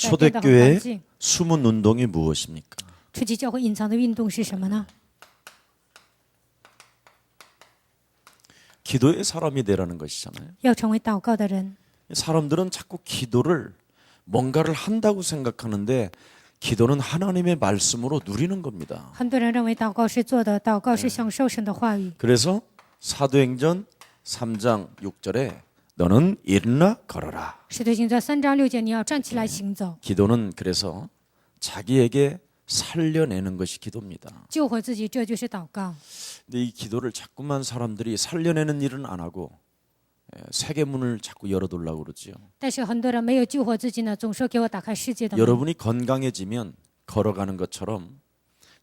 초대교회 숨은 운동이 무엇입니까? 初级教会隐藏的运动是什么呢？ 기도의 사람이 되라는 것이잖아요. 要成为祷告的人。 사람들은 자꾸 기도를 뭔가를 한다고 생각하는데 기도는 하나님의 말씀으로 누리는 겁니다. 很多人认为祷告是做的，祷告是享受神的话语。 그래서 사도행전 3장 6절에 너는 일어나 걸어라. 使徒行传3章6节，你要站起来行走。 기도는 그래서 자기에게 살려내는 것이 기도입니다. 救活自己，这就是祷告。 근데 이 기도를 자꾸만 사람들이 살려내는 일은 안 하고 세계문을 자꾸 열어두려고 그러지요. 但是很多人没有救活自己呢，总说给我打开世界的门。 여러분이 건강해지면 걸어가는 것처럼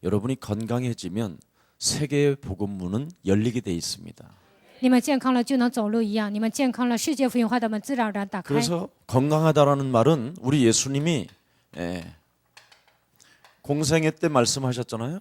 여러분이 건강해지면 세계의 복음문은 열리게 돼 있습니다. 你们健康了就能走路一样，你们健康了，世界福音化的门自然而然打开。 그래서 건강하다라는 말은 우리 예수님이 공생애 때 말씀하셨잖아요.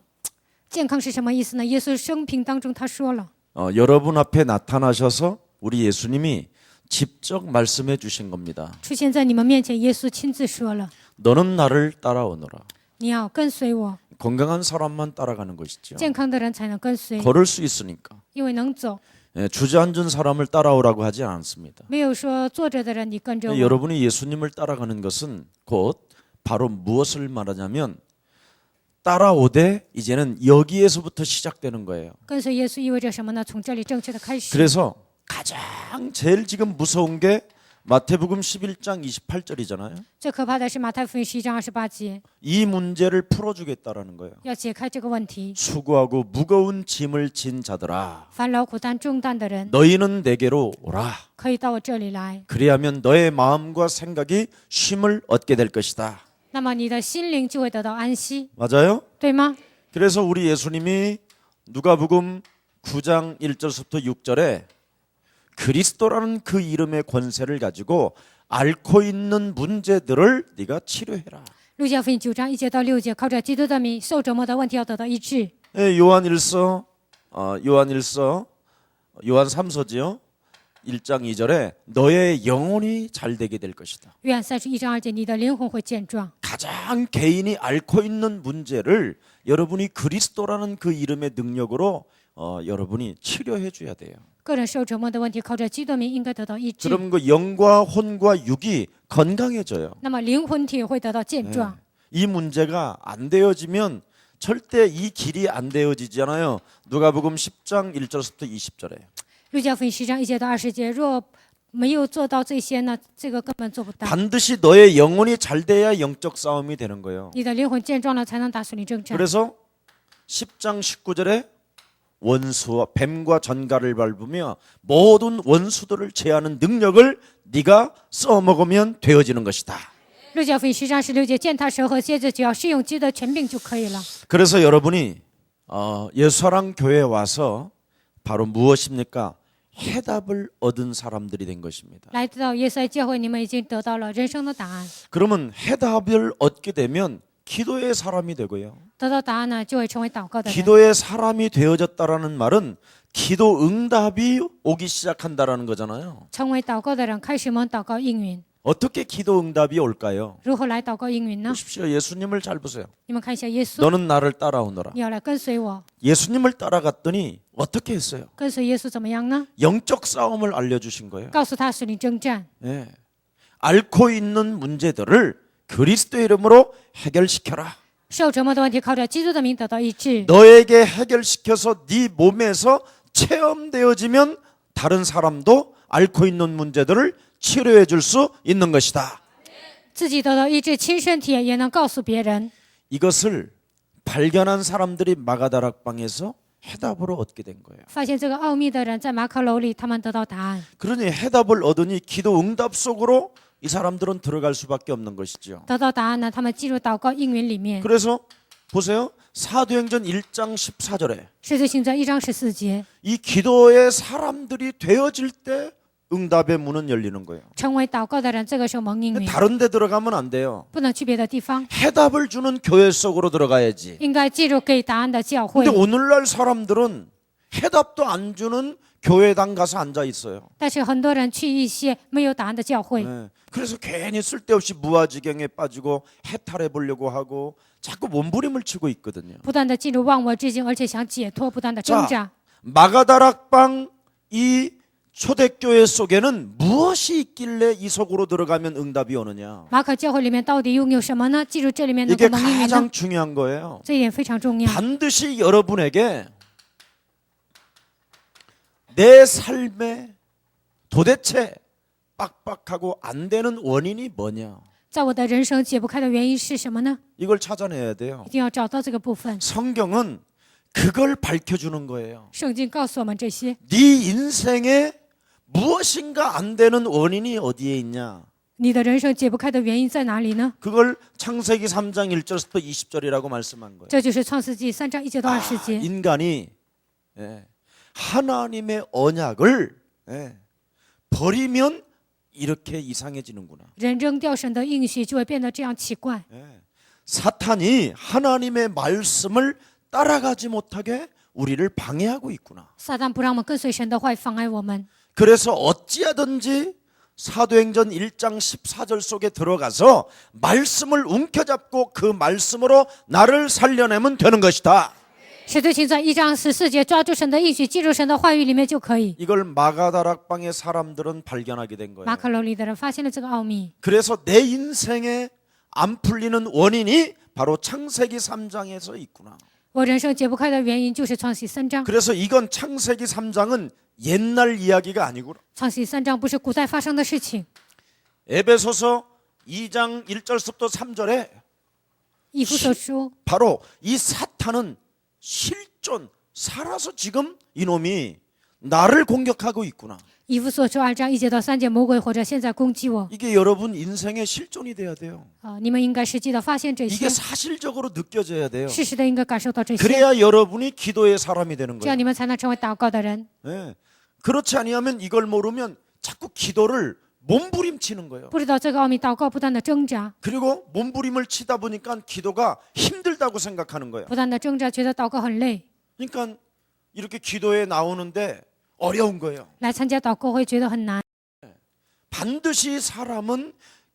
健康是什么意思呢？耶稣生平当中他说了， 여러분 앞에 나타나셔서 우리 예수님이 직접 말씀해 주신 겁니다. 出现在你们面前，耶稣亲自说了， 너는 나를 따라오너라. 你要跟随我。 건강한 사람만 따라가는 것이죠. 健康的人才能跟随， 걸을 수 있으니까. 因为能走。 주저앉은 사람을 따라오라고 하지 않습니다. 没有说坐着的人你跟着我。 여러분이 예수님을 따라가는 것은 곧 바로 무엇을 말하냐면 따라오되 이제는 여기에서부터 시작되는 거예요. 跟随耶稣意味着什么呢？从这里正确的开始。 그래서 가장 제일 지금 무서운 게 마태복음 11장 28절이잖아요. 最可怕的是马太福音11章28节， 이 문제를 풀어주겠다라는 거예요. 要解开这个问题。 수고하고 무거운 짐을 진 자들아 凡劳苦担重担的人， 너희는 내게로 오라. 可以到我这里来， 그리하면 너의 마음과 생각이 쉼을 얻게 될 것이다. 那么你的心灵就会得到安息， 맞아요? 对吗？ 그래서 우리 예수님이 누가복음 9장 1절부터 6절에 그리스도라는 그 이름의 권세를 가지고 앓고 있는 문제들을 네가 치료해라. 路加福音9章1节到6节，靠着基督的名受折磨的问题要得到医治。 요한 3서지요. 1장 2절에 너의 영혼이 잘 되게 될 것이다. 约翰31章2节，你的灵魂会健壮。 가장 개인이 앓고 있는 문제를 여러분이 그리스도라는 그 이름의 능력으로 여러분이 치료해 줘야 돼요. 个人受折磨的问题，靠着基督的名应该得到医治。 그럼 그 영과 혼과 육이 건강해져요. 那么灵魂体会得到健壮。 이 문제가 안 되어지면 절대 이 길이 안 되어지잖아요. 누가복음 10장 1절부터 20절에. 路加福音10章1节到20节，若没有做到这些呢，这个根本做不到。 반드시 너의 영혼이 잘 돼야 영적 싸움이 되는 거예요. 你的灵魂健壮了，才能打属灵征战。 그래서 10장 19절에 원수와 뱀과 전갈을 밟으며 모든 원수들을 제하는 능력을 네가 써먹으면 되어지는 것이다. 路加福音10章16节，践踏蛇和蝎子，只要适用基督的权柄就可以了。 그래서 여러분이 예수사랑 교회에 와서 바로 무엇입니까? 해답을 얻은 사람들이 된 것입니다. 来到耶稣教会，你们已经得到了人生的答案。 그러면 해답을 얻게 되면 기도의 사람이 되고요. 得到答案呢，就会成为祷告的人。 기도의 사람이 되어졌다라는 말은 기도 응답이 오기 시작한다라는 거잖아요. 成为祷告的人，开始蒙祷告应允。 어떻게 기도 응답이 올까요? 如何来祷告应允呢？ 보십시오. 예수님을 잘 보세요. 你们看一下耶稣， 너는 나를 따라오너라. 你要来跟随我。 예수님을 따라갔더니 어떻게 했어요? 跟随耶稣怎么样呢？ 영적 싸움을 알려주신 거예요. 告诉他属灵征战， 예. 앓고 있는 문제들을 그리스도 이름으로 해결시켜라. 受折磨的问题靠着基督的名得到医治。 너에게 해결시켜서 네 몸에서 체험되어지면 다른 사람도 앓고 있는 문제들을 치료해 줄 수 있는 것이다. 自己得到医治，亲身体验，也能告诉别人。 이것을 발견한 사람들이 마가다락방에서 해답으로 얻게 된 거예요. 发现这个奥秘的人在马可楼里，他们得到答案。 그러니 해답을 얻으니 기도 응답 속으로 이 사람들은 들어갈 수밖에 없는 것이죠. 得到答案呢，他们进入祷告应允里面。 그래서 보세요. 사도행전 1장 14절에 使徒行传1章14节， 이 기도의 사람들이 되어질 때 응답의 문은 열리는 거예요. 成为祷告的人，这个时候蒙应允， 다른 데 들어가면 안 돼요. 不能去别的地方， 해답을 주는 교회 속으로 들어가야지. 应该进入给答案的教会 근데 。 오늘날 사람들은 해답도 안 주는 교회당 가서 앉아 있어요. 但是很多人去一些没有答案的教会， 네. 그래서 괜히 쓸데없이 무아지경에 빠지고 해탈해 보려고 하고 자꾸 몸부림을 치고 있거든요. 不断的进入忘我之境，而且想解脱，不断的挣扎。 마가다락방 이 초대교회 속에는 무엇이 있길래 이 속으로 들어가면 응답이 오느냐? 马可教会里面到底拥有什么呢？进入这里面能 이게 够蒙应允呢？ 가장 중요한 거예요. 这一点非常重要。 반드시 여러분에게 내 삶에 도대체 빡빡하고 안 되는 원인이 뭐냐? 在我的人生解不开的原因是什么呢？ 이걸 찾아내야 돼요. 一定要找到这个部分。 성경은 그걸 밝혀주는 거예요. 圣经告诉我们这些。 네 인생에 무엇인가 안 되는 원인이 어디에 있냐? 你的人生解不开的原因在哪里呢？ 그걸 창세기 3장 1절부터 20절이라고 말씀한 거예요. 这就是创世纪3章1节到20节。 인간이 하나님의 언약을 버리면 이렇게 이상해지는구나. 人扔掉神的应许，就会变得这样奇怪。 사탄이 하나님의 말씀을 따라가지 못하게 우리를 방해하고 있구나. 撒旦不让我们跟随神的话，妨碍我们。 그래서 어찌하든지 사도행전 1장 14절 속에 들어가서 말씀을 움켜잡고 그 말씀으로 나를 살려내면 되는 것이다. 使徒行传1章14节，抓住神的应许，进入神的话语里面就可以。 이걸 마가다락방의 사람들은 발견하게 된 거예요. 马可楼里的人发现了这个奥秘， 그래서 내 인생에 안 풀리는 원인이 바로 창세기 3장에서 있구나. 我人生解不开的原因就是创世3章。 그래서 이건 창세기 3장은 옛날 이야기가 아니구나. 创世3章不是古代发生的事情。 에베소서 2장 1절부터 3절에 以弗所书 바로 이 사탄은 실존 살아서 지금 이놈이 나를 공격하고 있구나. 以弗所书2章1节到3节，魔鬼或者现在攻击我。 이게 여러분 인생의 실존이 돼야 돼요. 你们应该实际的发现这些 이게 ， 사실적으로 느껴져야 돼요. 适时的应该感受到这些， 그래야 여러분이 기도의 사람이 되는 这样 거예요. 你们才能成为祷告的人。 네. 그렇지 아니하면 이걸 모르면 자꾸 기도를 몸부림치는 거예요. 不知道这个奥秘，祷告不断的挣扎， 그리고 몸부림을 치다 보니까 기도가 힘들다고 생각하는 거예요. 不断的挣扎，觉得祷告很累。 그러니까 이렇게 기도에 나오는데 어려운 거예요. 来参加祷告会觉得很难。 반드시 사람은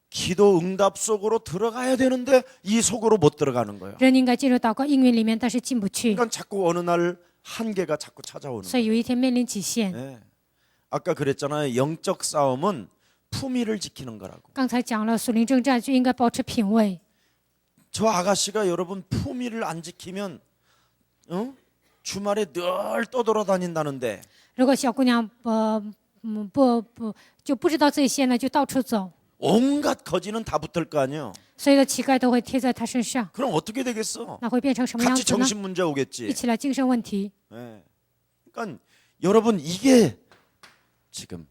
기도 응답 속으로 들어가야 되는데 이 속으로 못 들어가는 거예요. 人应该进入祷告应允里面，但是进不去， 그러니까 자꾸 어느 날 한계가 자꾸 찾아오는 所以有一天面临极限。 거예요. 네. 아까 그랬잖아요. 영적 싸움은 품위를 지키는 거라고. 刚才讲了，属灵征战就应该保持品位。 저 아가씨가 여러분 품위를 안 지키면 주말에 늘 떠돌아다닌다는데 如果小姑娘就不知道这些呢，就到处走， 온갖 거지는 다 붙을 거 아니에요. 所有的乞丐都会贴在她身上， 그럼 어떻게 되겠어? 那会变成什么样 같이 子呢？ 정신 문제 一 오겠지. 起来精神问题。 네. 그러니까 여러분 이게 지금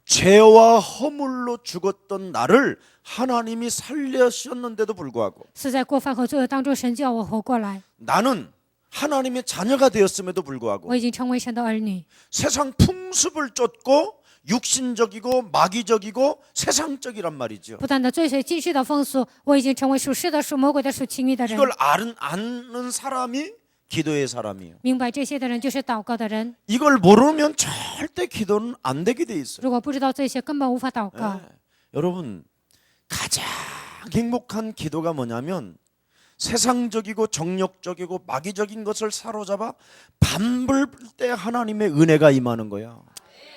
죄와 허물로 죽었던 나를 하나님이 살려주셨는데도 불구하고 是在过犯和罪恶当中，神叫我活过来， 나는 하나님의 자녀가 되었음에도 불구하고 我已经成为神的儿女。 세상 풍습을 쫓고 육신적이고 마귀적이고 세상적이란 말이죠. 不断的追随今世的风俗，我已经成为属世的、属魔鬼的、属情欲的人。 이걸 아는 사람이 기도의 사람이에요. 明白这些的人就是祷告的人。 이걸 모르면 절대 기도는 안 되게 돼 있어요. 如果不知道这些，根本无法祷告。 여러분 가장 행복한 기도가 뭐냐면 세상적이고 정욕적이고 마귀적인 것을 사로잡아 밤불 때 하나님의 은혜가 임하는 거야.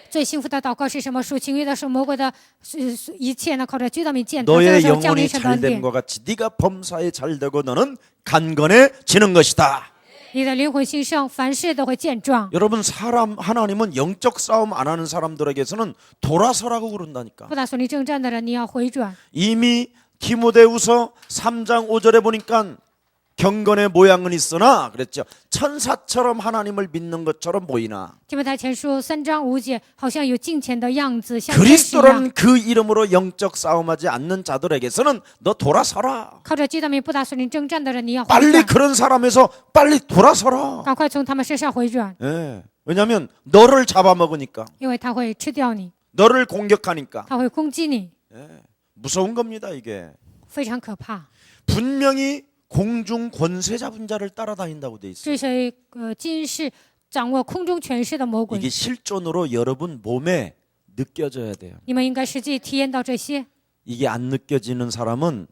最幸福的祷告是什么？属情欲的、属魔鬼的，一切呢靠着居道明见他。这个 너의 时候降临 영혼이 神的恩典， 잘됨과 같이 네가 범사에 잘되고 너는 강건해지는 것이다. 你的灵魂兴盛，凡事都会健壮。 여러분 하나님은 영적 싸움 안 하는 사람들에게서는 돌아서라고 그런다니까. 不打属灵征战的人，你要回转。 이미 디모데후서 3장 5절에 보니까 경건의 모양은 있으나 그랬죠. 천사처럼 하나님을 믿는 것처럼 보이나 提摩太前书3章5节，好像有敬虔的样子，像天使一样。 그리스도라는 그 이름으로 영적 싸움하지 않는 자들에게서는 너 돌아서라. 靠着基督名不打属灵征战的人，你要回 빨리 转， 그런 사람에서 빨리 돌아서라. 赶快从他们身上回转， 예. 왜냐하면 너를 잡아먹으니까 因为他会吃掉你， 너를 공격하니까 他会攻击你， 무서운 겁니다 이게. 非常可怕。 분명히 공중 권세 잡은 자를 따라다닌다고 돼 있어요. 追随今世掌握空中权势的魔鬼。 이게 실존으로 여러분 몸에 느껴져야 돼요. 你们应该实际体验到这些， 이게 안 느껴지는 사람은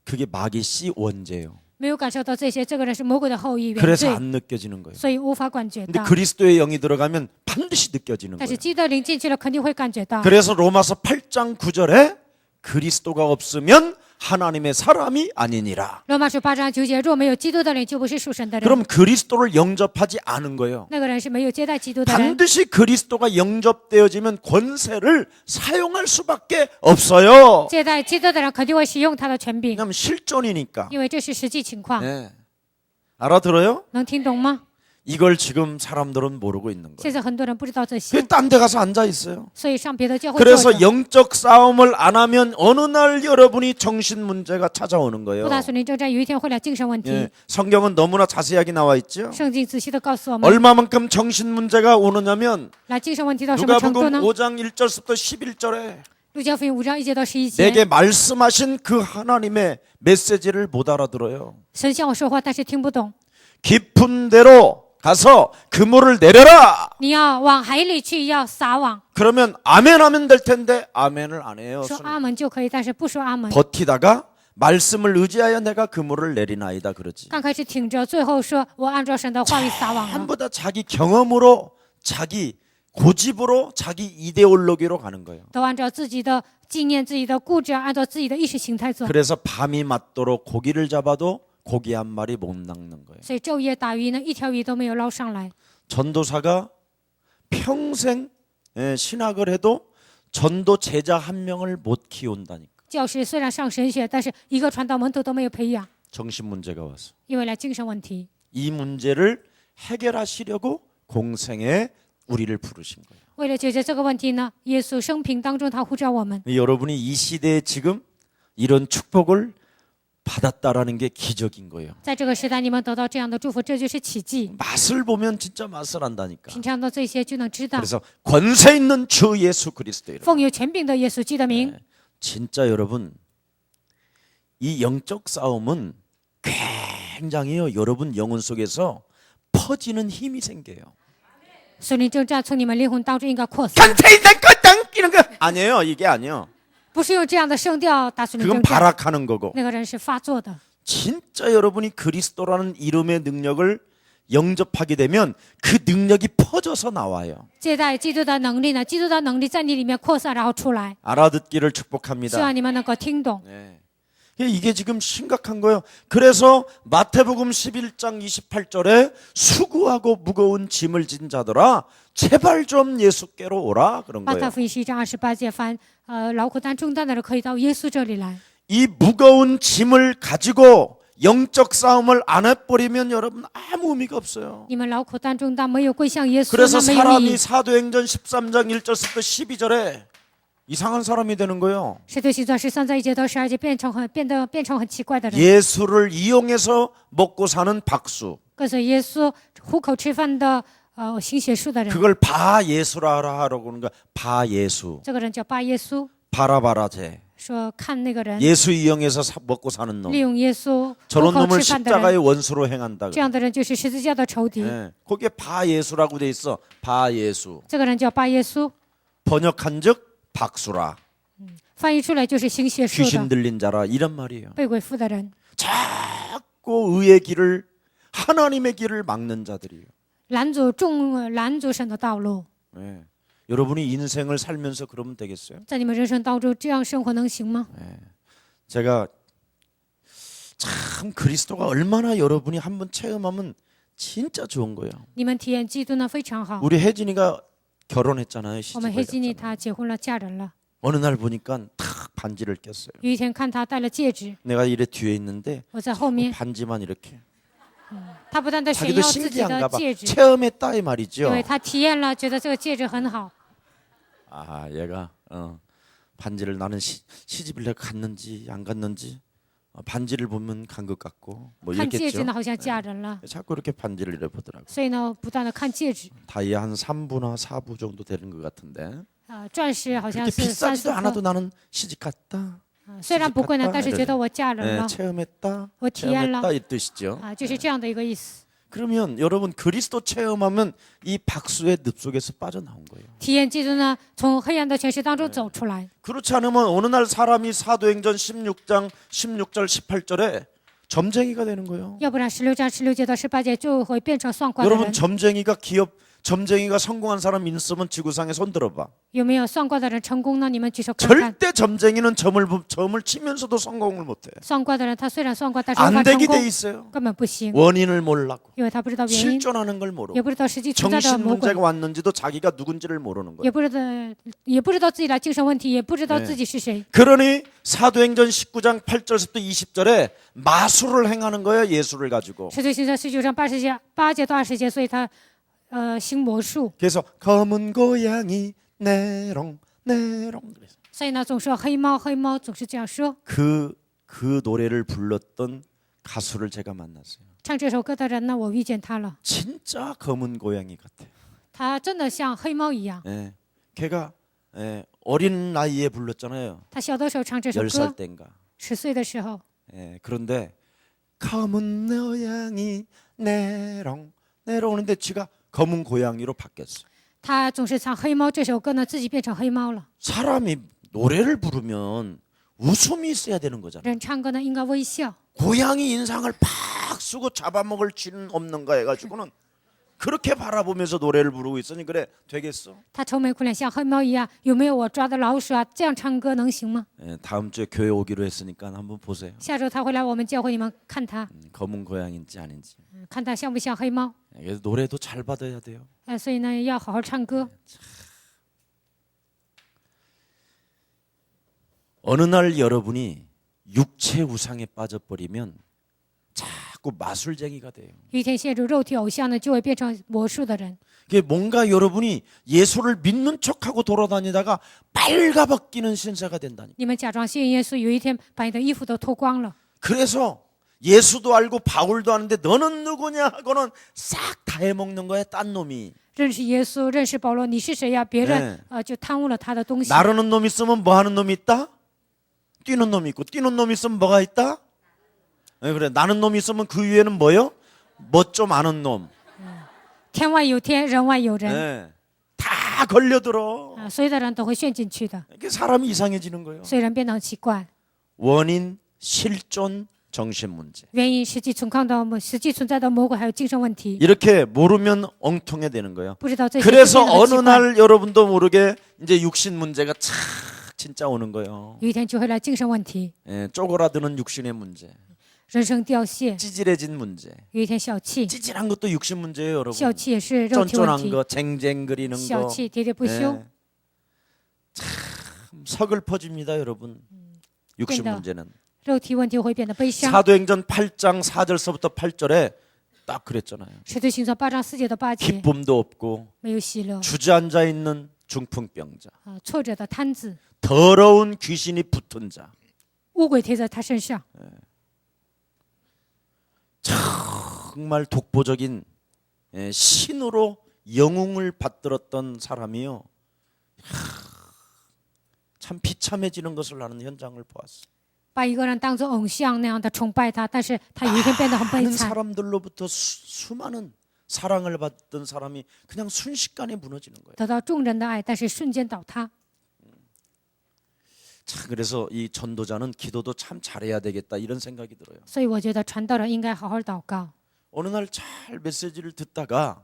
그게 마귀 씨 원죄예요. 没有感受到这些，这个人是魔鬼的后裔原 그래서 罪， 안 느껴지는 거예요. 所以无法感觉 근데 到。 그리스도의 영이 들어가면 반드시 느껴지는 但 거예요. 是基督的灵进去了，肯定会感觉到。 그래서 로마서 8장 9절에 그리스도가 없으면 하나님의 사람이 아니니라. 罗马书8章9节，若没有基督的灵，就不是属神的人。 그럼 그리스도를 영접하지 않은 거예요. 那个人是没有接待基督的人。 반드시 그리스도가 영접되어지면 권세를 사용할 수밖에 없어요. 接待基督的人肯定会使用他的权柄， 왜냐하면 실존이니까. 因为这是实际情况。 네. 알아들어요? 能听懂吗？ 이걸 지금 사람들은 모르고 있는 거예요. 现在很多人不知道这些， 딴 데 가서 앉아 있어요. 所以上别的教会坐 그래서 着。 영적 싸움을 안 하면 어느 날 여러분이 정신 문제가 찾아오는 不 거예요. 打属灵征战，有一天会来精神问题。 예, 성경은 너무나 자세하게 나와 있죠. 圣经仔细的告诉我们， 얼마만큼 정신 문제가 오느냐면 来精神问题到什么程度 누가복음 呢？ 5장 1절부터 11절에 路加福音5章1节到11节， 내게 말씀하신 그 하나님의 메시지를 못 알아들어요. 神向我说话，但是听不懂。 깊은 데로 가서 그물을 내려라. 你要往海里去，要撒网， 그러면 아멘 하면 될 텐데 아멘을 안 해요. 说阿门就可以，但是不说阿门。 버티다가 말씀을 의지하여 내가 그물을 내리나이다 그러지. 刚开始挺着，最后说我按照神的话语撒网了。 전부 다 자기 경험으로 자기 고집으로 자기 이데올로기로 가는 거예요. 都按照自己的纪念、自己的固执，按照自己的意识形态做。 그래서 밤이 맞도록 고기를 잡아도 고기 한 마리 못 낚는 거예요. 所以昼夜打鱼呢，一条鱼都没有捞上来。 전도사가 평생 신학을 해도 전도 제자 한 명을 못 키운다니까. 教师虽然上神学，但是一个传道门徒都没有培养， 정신 문제가 와서 因为来精神问题。 이 문제를 해결하시려고 공생에 우리를 부르신 거예요. 为了解决这个问题呢，耶稣生平当中他呼召我们。 여러분이 이 시대에 지금 이런 축복을 받았다라는 게 기적인 거예요. 在这个时代，你们得到这样的祝福，这就是奇迹。 맛을 보면 진짜 맛을 안다니까. 品尝到这些就能知道， 그래서 권세 있는 주 예수 그리스도 이름. 奉有权柄的耶稣基督的名。 진짜 여러분 이 영적 싸움은 굉장히요. 여러분 영혼 속에서 퍼지는 힘이 생겨요. 属灵征战从你们灵魂当中应该扩散， 강세 있는 거땅 이런 거 아니에요. 이게 아니에요. 不是用这样的声调打属灵 그건 征战， 발악하는 거고. 那个人是发作的。 진짜 여러분이 그리스도라는 이름의 능력을 영접하게 되면 그 능력이 퍼져서 나와요. 接待基督的能力呢？基督的能力在你里面扩散，然后出来。 알아듣기를 希 축복합니다. 望你们能够听懂。 네. 이게 지금 심각한 거예요. 그래서 마태복음 11장 28절에 수고하고 무거운 짐을 진 자들아 제발 좀 예수께로 오라 그런 马太 거예요. 福音11章28节，凡劳苦担重担的人，可以到耶稣这里来。 이 무거운 짐을 가지고 영적 싸움을 안 해버리면 여러분 아무 의미가 없어요. 你们劳苦担重担，没有归向耶稣， 그래서 那没有意 사람이 义。 사도행전 13장 1절부터 12절에 이상한 사람이 되는 거예요. 使徒行传13章1节到12节变成很奇怪的人， 예수를 이용해서 먹고 사는 박수. 跟随耶稣糊口吃饭的行邪术的人， 그걸 바 예수라 하라고 하는 거야. 바 예수. 这个人叫巴耶稣， 바라바라제. 说看那个人 예수 이용해서 먹고 사는 놈. 利用耶稣糊 저런 口 놈을 吃饭的 십자가의 人， 원수로 행한다. 这样的人就是十字架的仇敌。 네. 거기에 바 예수라고 돼 있어. 바 예수. 这个人叫巴耶稣， 번역한즉 박수라. 翻译出来就是行邪术 귀신 的 들린 자라 이런 말이에요. 被鬼附的人， 자꾸 의의 길을 하나님의 길을 막는 자들이에요. 拦阻神的道路。 네. 여러분이 인생을 살면서 그러면 되겠어요? 在你们人生当中，这样生活能行吗？ 제가 참 그리스도가 얼마나 여러분이 한번 체험하면 진짜 좋은 거예요. 你们体验基督呢非常好。 우리 혜진이가 결혼했잖아요. 我们黑 시집을 基尼 갔잖아요. 她结婚了，嫁人了。 어느 날 보니까 탁 반지를 꼈어요. 有一天看她戴了戒指， 내가 이래 뒤에 있는데 我在后面， 반지만 이렇게. 她不断的炫 자기도 耀自己 신기한가 的 봐. 戒指， 체험했다 이 因 말이죠. 为她体验了，觉得这个戒指很好。 아, 얘가 반지를 나는 시집을 내가 갔는지 안 갔는지 반지를 보면 간 것 같고 뭐 看戒指 이랬겠죠. 呢，好像嫁人了， 자꾸 이렇게 반지를 이래 보더라고. 所以呢，不断的看戒指。 다이아 한 3부나 4부 정도 되는 것 같은데. 钻石好像 그렇게 是3、 비싸지도 4 않아도 颗， 나는 시집 갔다. 虽然不贵呢，但是觉得我嫁人 네, 了， 체험했다. 我体验了 체험했다 이 뜻이죠. 就是这样的一个意思。 그러면 여러분 그리스도 체험하면 이 박수의 늪 속에서 빠져나온 거예요. 体验基督呢，从黑暗的权势当中走出来。 그렇지 않으면 어느 날 사람이 사도행전 16장 16절 18절에 점쟁이가 되는 거예요. 要不然16章16节到18节就会变成算卦的 여러분 人。 점쟁이가 성공한 사람 있으면 지구상에 손 들어봐. 有没有算卦的人成功呢？你们举手看看。 절대 점쟁이는 점을 치면서도 성공을 못해. 算卦的人他虽然算卦，但是无 안 法成 되게 돼 功， 있어요. 根本不行， 원인을 몰라고 因为他不知道原因， 실존하는 걸 모르고 也不知道实际存在的 정신 魔鬼， 문제가 왔는지도 자기가 누군지를 모르는 거예요. 也不知道自己的精神问题，也不知道自己是谁。 그러니 사도행전 19장 8절부터 20절에 마술을 행하는 거예요. 예수를 가지고. 使徒行传19章8节到20节，所以他行魔术， 그래서 검은 고양이 내롱 내롱. 所以呢总说黑猫黑猫，总是这样说。 그 노래를 불렀던 가수를 제가 만났어요. 唱这首歌的人呢，我遇见他了， 진짜 검은 고양이 같아. 他真的像黑猫一样。 예, 걔가 어린 나이에 불렀잖아요. 他小的时候唱这首 10살 歌， 때인가. 10岁的时候， 예, 그런데 검은 고양이 내롱 내롱 하는데 지가 검은 고양이로 바뀌었어. 他总是唱黑猫这首歌呢，自己变成黑猫了。 사람이 노래를 부르면 웃음이 있어야 되는 거잖아. 人唱歌呢应该微笑， 고양이 인상을 팍 쓰고 잡아먹을 쥐는 없는가 해가지고는 그렇게 바라보면서 노래를 부르고 있으니 그래 되겠어? 他愁眉苦脸像黑猫一样，有没有我抓的老鼠啊？这样唱歌能行吗？ 예, 다음 주에 교회 오기로 했으니까 한번 보세요. 下周他会来我们教会，你们看他， 검은 고양인지 아닌지. 看他像不像黑猫？ 그래서 노래도 잘 받아야 돼요. 所以呢要好好唱歌。 어느 날 여러분이 육체 우상에 빠져버리면 자꾸 마술쟁이가 돼요. 有一天陷入肉体偶像呢，就会变成魔术的人。 그게 뭔가 여러분이 예수를 믿는 척하고 돌아다니다가 빨가벗기는 신세가 된다니. 你们假装信耶稣，有一天把你的衣服都脱光了。 그래서 예수도 알고 바울도 아는데 너는 누구냐 하고는 싹 다 해먹는 거야 딴 놈이. 认识耶稣，认识保罗，你是谁呀？别人就贪污了他的东西。 나르는 놈 있으면 뭐 하는 놈이 있다? 뛰는 놈이 있고 뛰는 놈 있으면 뭐가 있다? 네, 그래 나는 놈이 있으면 그 위에는 뭐요? 멋 좀 아는 놈. 天外有天，人外有人， 네, 다 걸려들어. 所有的人都会陷进去的， 이렇게 사람이 이상해지는 거예요. 所以人变得很奇怪。 원인 실존 정신 문제. 原因实际存在的魔鬼还有精神问题， 이렇게 모르면 엉통해 되는 거예요. 不知道这些。 그래서 어느 날 여러분도 모르게 이제 육신 문제가 착 진짜 오는 거예요. 有一天就会来精神问题， 예, 쪼그라드는 육신의 문제, 人生凋谢。 찌질해진 문제. 有一天小气， 찌질한 것도 육신 문제예요, 여러분. 小气也是肉体问 쫀쫀한 题。 거, 쟁쟁거리는 小 거. 气喋喋不休， 예. 참 서글퍼집니다, 여러분. 육신 된다. 문제는. 肉体问题会变得悲伤。 사도행전 8장 4절서부터 8절에 딱 그랬잖아요. 使徒行传8章4节到8节， 기쁨도 없고 没有喜乐， 주저앉아 있는 중풍병자, 挫折的瘫子， 더러운 귀신이 붙은 자. 乌鬼贴在他身上， 정말 독보적인 신으로 영웅을 받들었던 사람이요. 참 비참해지는 것을 나는 현장을 보았어. 把一个人当作偶像那样的崇拜他，但是他有一天变得很悲 많은 惨。 사람들로부터 수많은 사랑을 받던 사람이 그냥 순식간에 무너지는 거예요. 得到众人的爱，但是瞬间倒塌。 자, 그래서 이 전도자는 기도도 참 잘해야 되겠다 이런 생각이 들어요. 所以我觉得传道人应该好好祷告。 어느 날 잘 메시지를 듣다가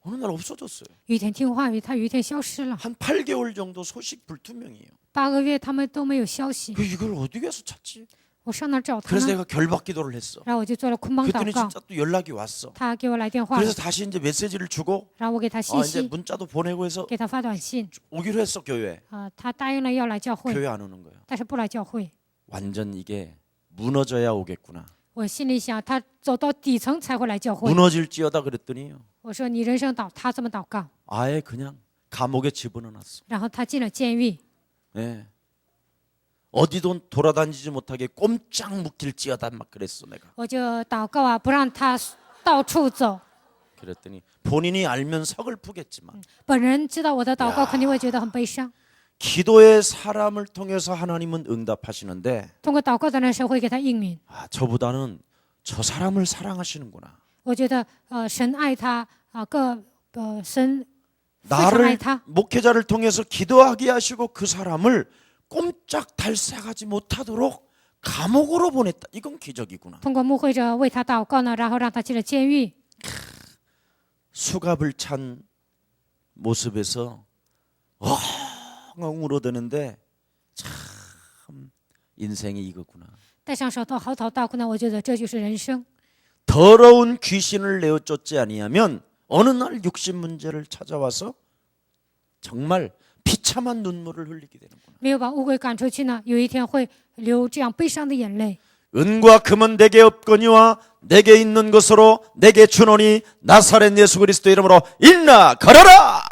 어느 날 없어졌어요. 有一天听话语，他有一天消失了。 한 8개월 정도 소식 불투명이에요. 8个月他们都没有消息， 이걸 어디 가서 찾지? 我上那儿找他 그래서 呢， 내가 결박기도를 했어. 然后我就做了捆绑祷 그랬더니 告。 진짜 또 연락이 왔어. 他给我来电话了 그래서 ， 다시 이제 메시지를 주고 然后我给他信 이제 息， 문자도 보내고 해서 给他发短信， 오기로 했어 교회. 他答应了要来教会， 교회 안 오는 거예요. 但是不来教会。 완전 이게 무너져야 오겠구나. 我心里想，他走到底层才会来教会。 무너질지어다 그랬더니요. 我说你人生倒塌这么祷告， 아예 그냥 감옥에 집어넣어놨어. 然后他进了监狱， 예. 어디도 돌아다니지 못하게 꼼짝 묶일지어다 막 그랬어 내가. 我就祷告啊，不让他到处走。 그랬더니 본인이 알면 서글프겠지만 本人知道我的祷告，肯定会觉得很悲伤。 기도의 사람을 통해서 하나님은 응답하시는데 通过祷告的人，神会给他应允。 저보다는 저 사람을 사랑하시는구나. 我觉得神爱他神非常爱 나를 他。 목회자를 통해서 기도하게 하시고 그 사람을 꼼짝 달싹하지 못하도록 감옥으로 보냈다. 이건 기적이구나. 通过牧会者为他祷告呢，然后让他进了监狱。 수갑을 찬 모습에서 엉엉 울어대는데 참 인생이 이거구나. 戴上手套嚎啕大哭呢，我觉得这就是人生。 더러운 귀신을 내어 쫓지 아니하면 어느 날 육신 문제를 찾아와서 정말 비참한 눈물을 흘리게 되는구나. 没有把乌龟赶出去呢，有一天会流这样悲伤的眼泪。 은과 금은 내게 없거니와 내게 있는 것으로 내게 주노니 나사렛 예수 그리스도 이름으로 일어나 걸어라.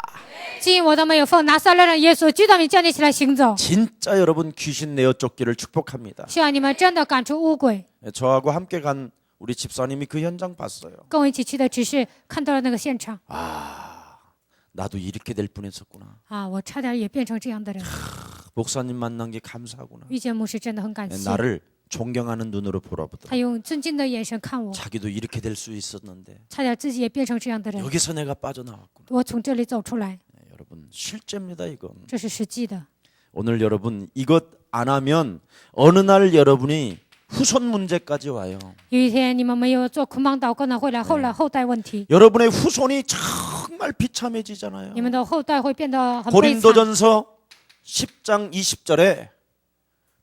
金银我都没有，奉拿撒勒人耶稣基督名叫你起来行走。 진짜 여러분 귀신 내어 쫓기를 축복합니다. 希望你们真的赶出乌鬼。 저하고 함께 간 우리 집사님이 그 현장 봤어요. 跟我一起去的执事看到了那个现场 나도 이렇게 될 뻔했었구나. 啊，我差点也变成这样的人。 목사님 만난 게 감사하구나. 遇见牧师真的很感谢， 나를 존경하는 눈으로 他 보라보더라. 用尊敬的眼神看我， 자기도 이렇게 될 수 있었는데 差点自己也变成这样的人。 여기서 내가 빠져나왔구나. 我从这里走出来， 여러분 실제입니다 이건. 这是实际的。 오늘 여러분 이것 안 하면 어느 날 여러분이 후손 문제까지 와요. 有一天你们没有做捆绑祷告呢，会来后代问题， 여러분의 후손이 정말 비참해지잖아요. 你们的后代会变得很悲惨。 고린도전서 10장 20절에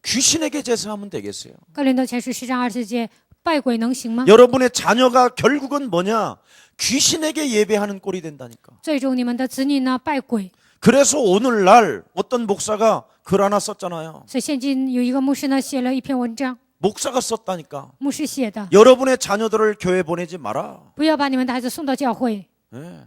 귀신에게 제사하면 되겠어요. 哥林多前书10章20节，拜鬼能行吗？ 여러분의 자녀가 결국은 뭐냐? 귀신에게 예배하는 꼴이 된다니까. 最终你们的子女呢拜鬼。 그래서 오늘날 어떤 목사가 글 하나 썼잖아요. 所以现今有一个牧师呢写了一篇文章， 목사가 썼다니까. 牧师写的， 여러분의 자녀들을 교회 보내지 마라. 不要把你们的孩子送到教会。 예.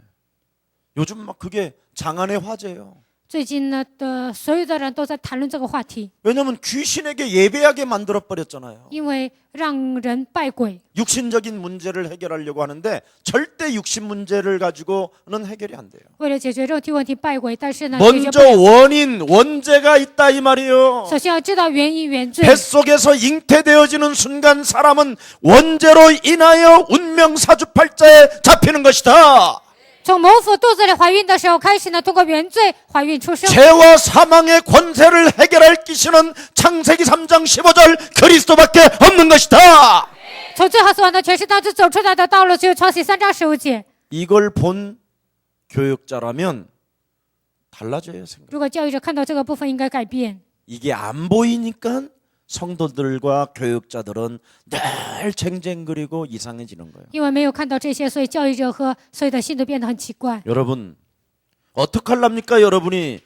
요즘 막 그게 장안의 화제예요. 最近呢所有的人都在谈论这个话题， 왜냐하면 귀신에게 예배하게 만들어 버렸잖아요. 因为让人拜鬼， 육신적인 문제를 해결하려고 하는데 절대 육신 문제를 가지고는 해결이 안 돼요. 为了解决肉体问题拜鬼，但是呢解决不 먼저 了。 원인, 원죄가 있다 이 말이에요. 首先要知道原因原罪。 뱃속에서 잉태되어지는 순간 사람은 원죄로 인하여 운명 사주팔자에 잡히는 것이다. 从母腹肚子里怀孕的时候开始呢，通过原罪怀孕出生。 죄와 사망의 권세를 해결할 기신은 창세기 3장 15절 그리스도밖에 없는 것이다. 从最好死亡的权势当中走出来的道路，只有创世3章15节。 이걸 본 교육자라면 달라져요 생각. 如果教育者看到这个部分，应该改变。 이게 안 보이니까 성도들과 교육자들은 늘 쟁쟁그리고 이상해지는 거예요. 因为没有看到这些，所以教育者和所有的信徒变得很奇怪。 여러분 어떡할랍니까 여러분이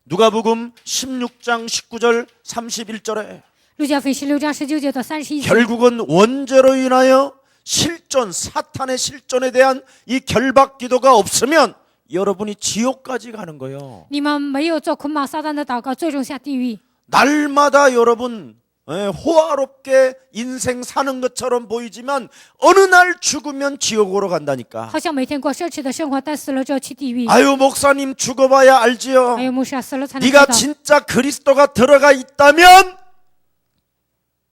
누가복음 16장 19절 31절에 路加福音16章19节到31节， 결국은 원죄로 인하여 실존 사탄의 실존에 대한 이 결박 기도가 없으면 여러분이 지옥까지 가는 거예요. 你们没有做捆绑撒旦的祷告，最终下地狱。 날마다 여러분 호화롭게 인생 사는 것처럼 보이지만 어느 날 죽으면 지옥으로 간다니까. 好像每天过奢侈的生活，但死了之后去地狱。 아유 목사님 죽어봐야 알지요. 还有牧师啊，死了才能知 네가 道。 진짜 그리스도가 들어가 있다면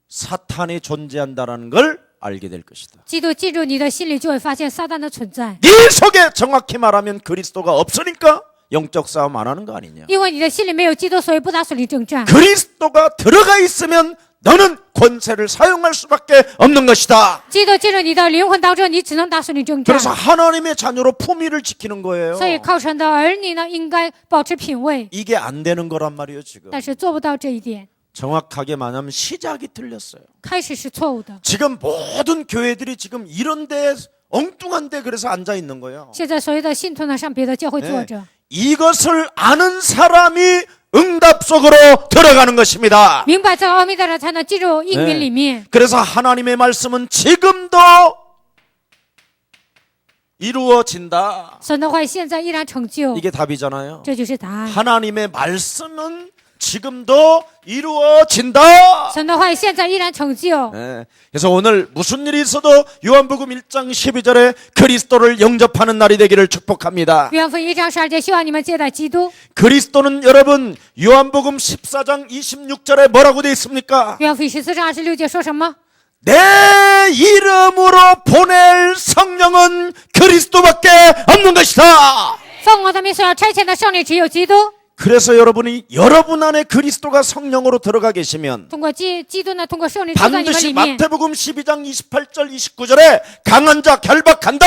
사탄이 존재한다는 걸 알게 될 것이다. 基督进入你的心里，就会发现撒旦的存在。 네 속에 정확히 말하면 그리스도가 없으니까 영적 싸움 안 하는 거 아니냐. 因为你的心里没有基督，所以不打属灵征战。 그리스도가 들어가 있으면 너는 권세를 사용할 수밖에 없는 것이다. 基督进入你的灵魂当中，你只能打属灵征战。 그래서 하나님의 자녀로 품위를 지키는 거예요. 所以靠神的儿女呢，应该保持品位， 이게 안 되는 거란 말이에요 지금. 但是做不到这一点， 정확하게 말하면 시작이 틀렸어요. 开始是错误的。 지금 모든 교회들이 지금 이런 데 엉뚱한 데 그래서 앉아 있는 거예요. 现在所有的信徒呢，上别的教会坐着， 이것을 아는 사람이 응답 속으로 들어가는 것입니다. 明白这个奥秘的人才能进入应允里面。 그래서 하나님의 말씀은 지금도 이루어진다. 神的话现在依然成就， 이게 답이잖아요. 这就是答案。 하나님의 말씀은 지금도 이루어진다. 神的话现在依然成就。 네. 그래서 오늘 무슨 일이 있어도 요한복음 1장 12절에 그리스도를 영접하는 날이 되기를 축복합니다. 约翰福音1章12节，希望你们接待基督。 그리스도는 여러분 요한복음 14장 26절에 뭐라고 되어 있습니까? 约翰福音14章26节说什么？ 내 이름으로 보낼 성령 성령은 그리스도밖에 없는 것이다. 奉我的名所要差遣的圣灵只有基督。 그래서 여러분이 여러분 안에 그리스도가 성령으로 들어가 계시면 通过基督呢，通过圣灵住在你们 반드시 里面。 마태복음 12장 28절 29절에 강한 자 결박한다.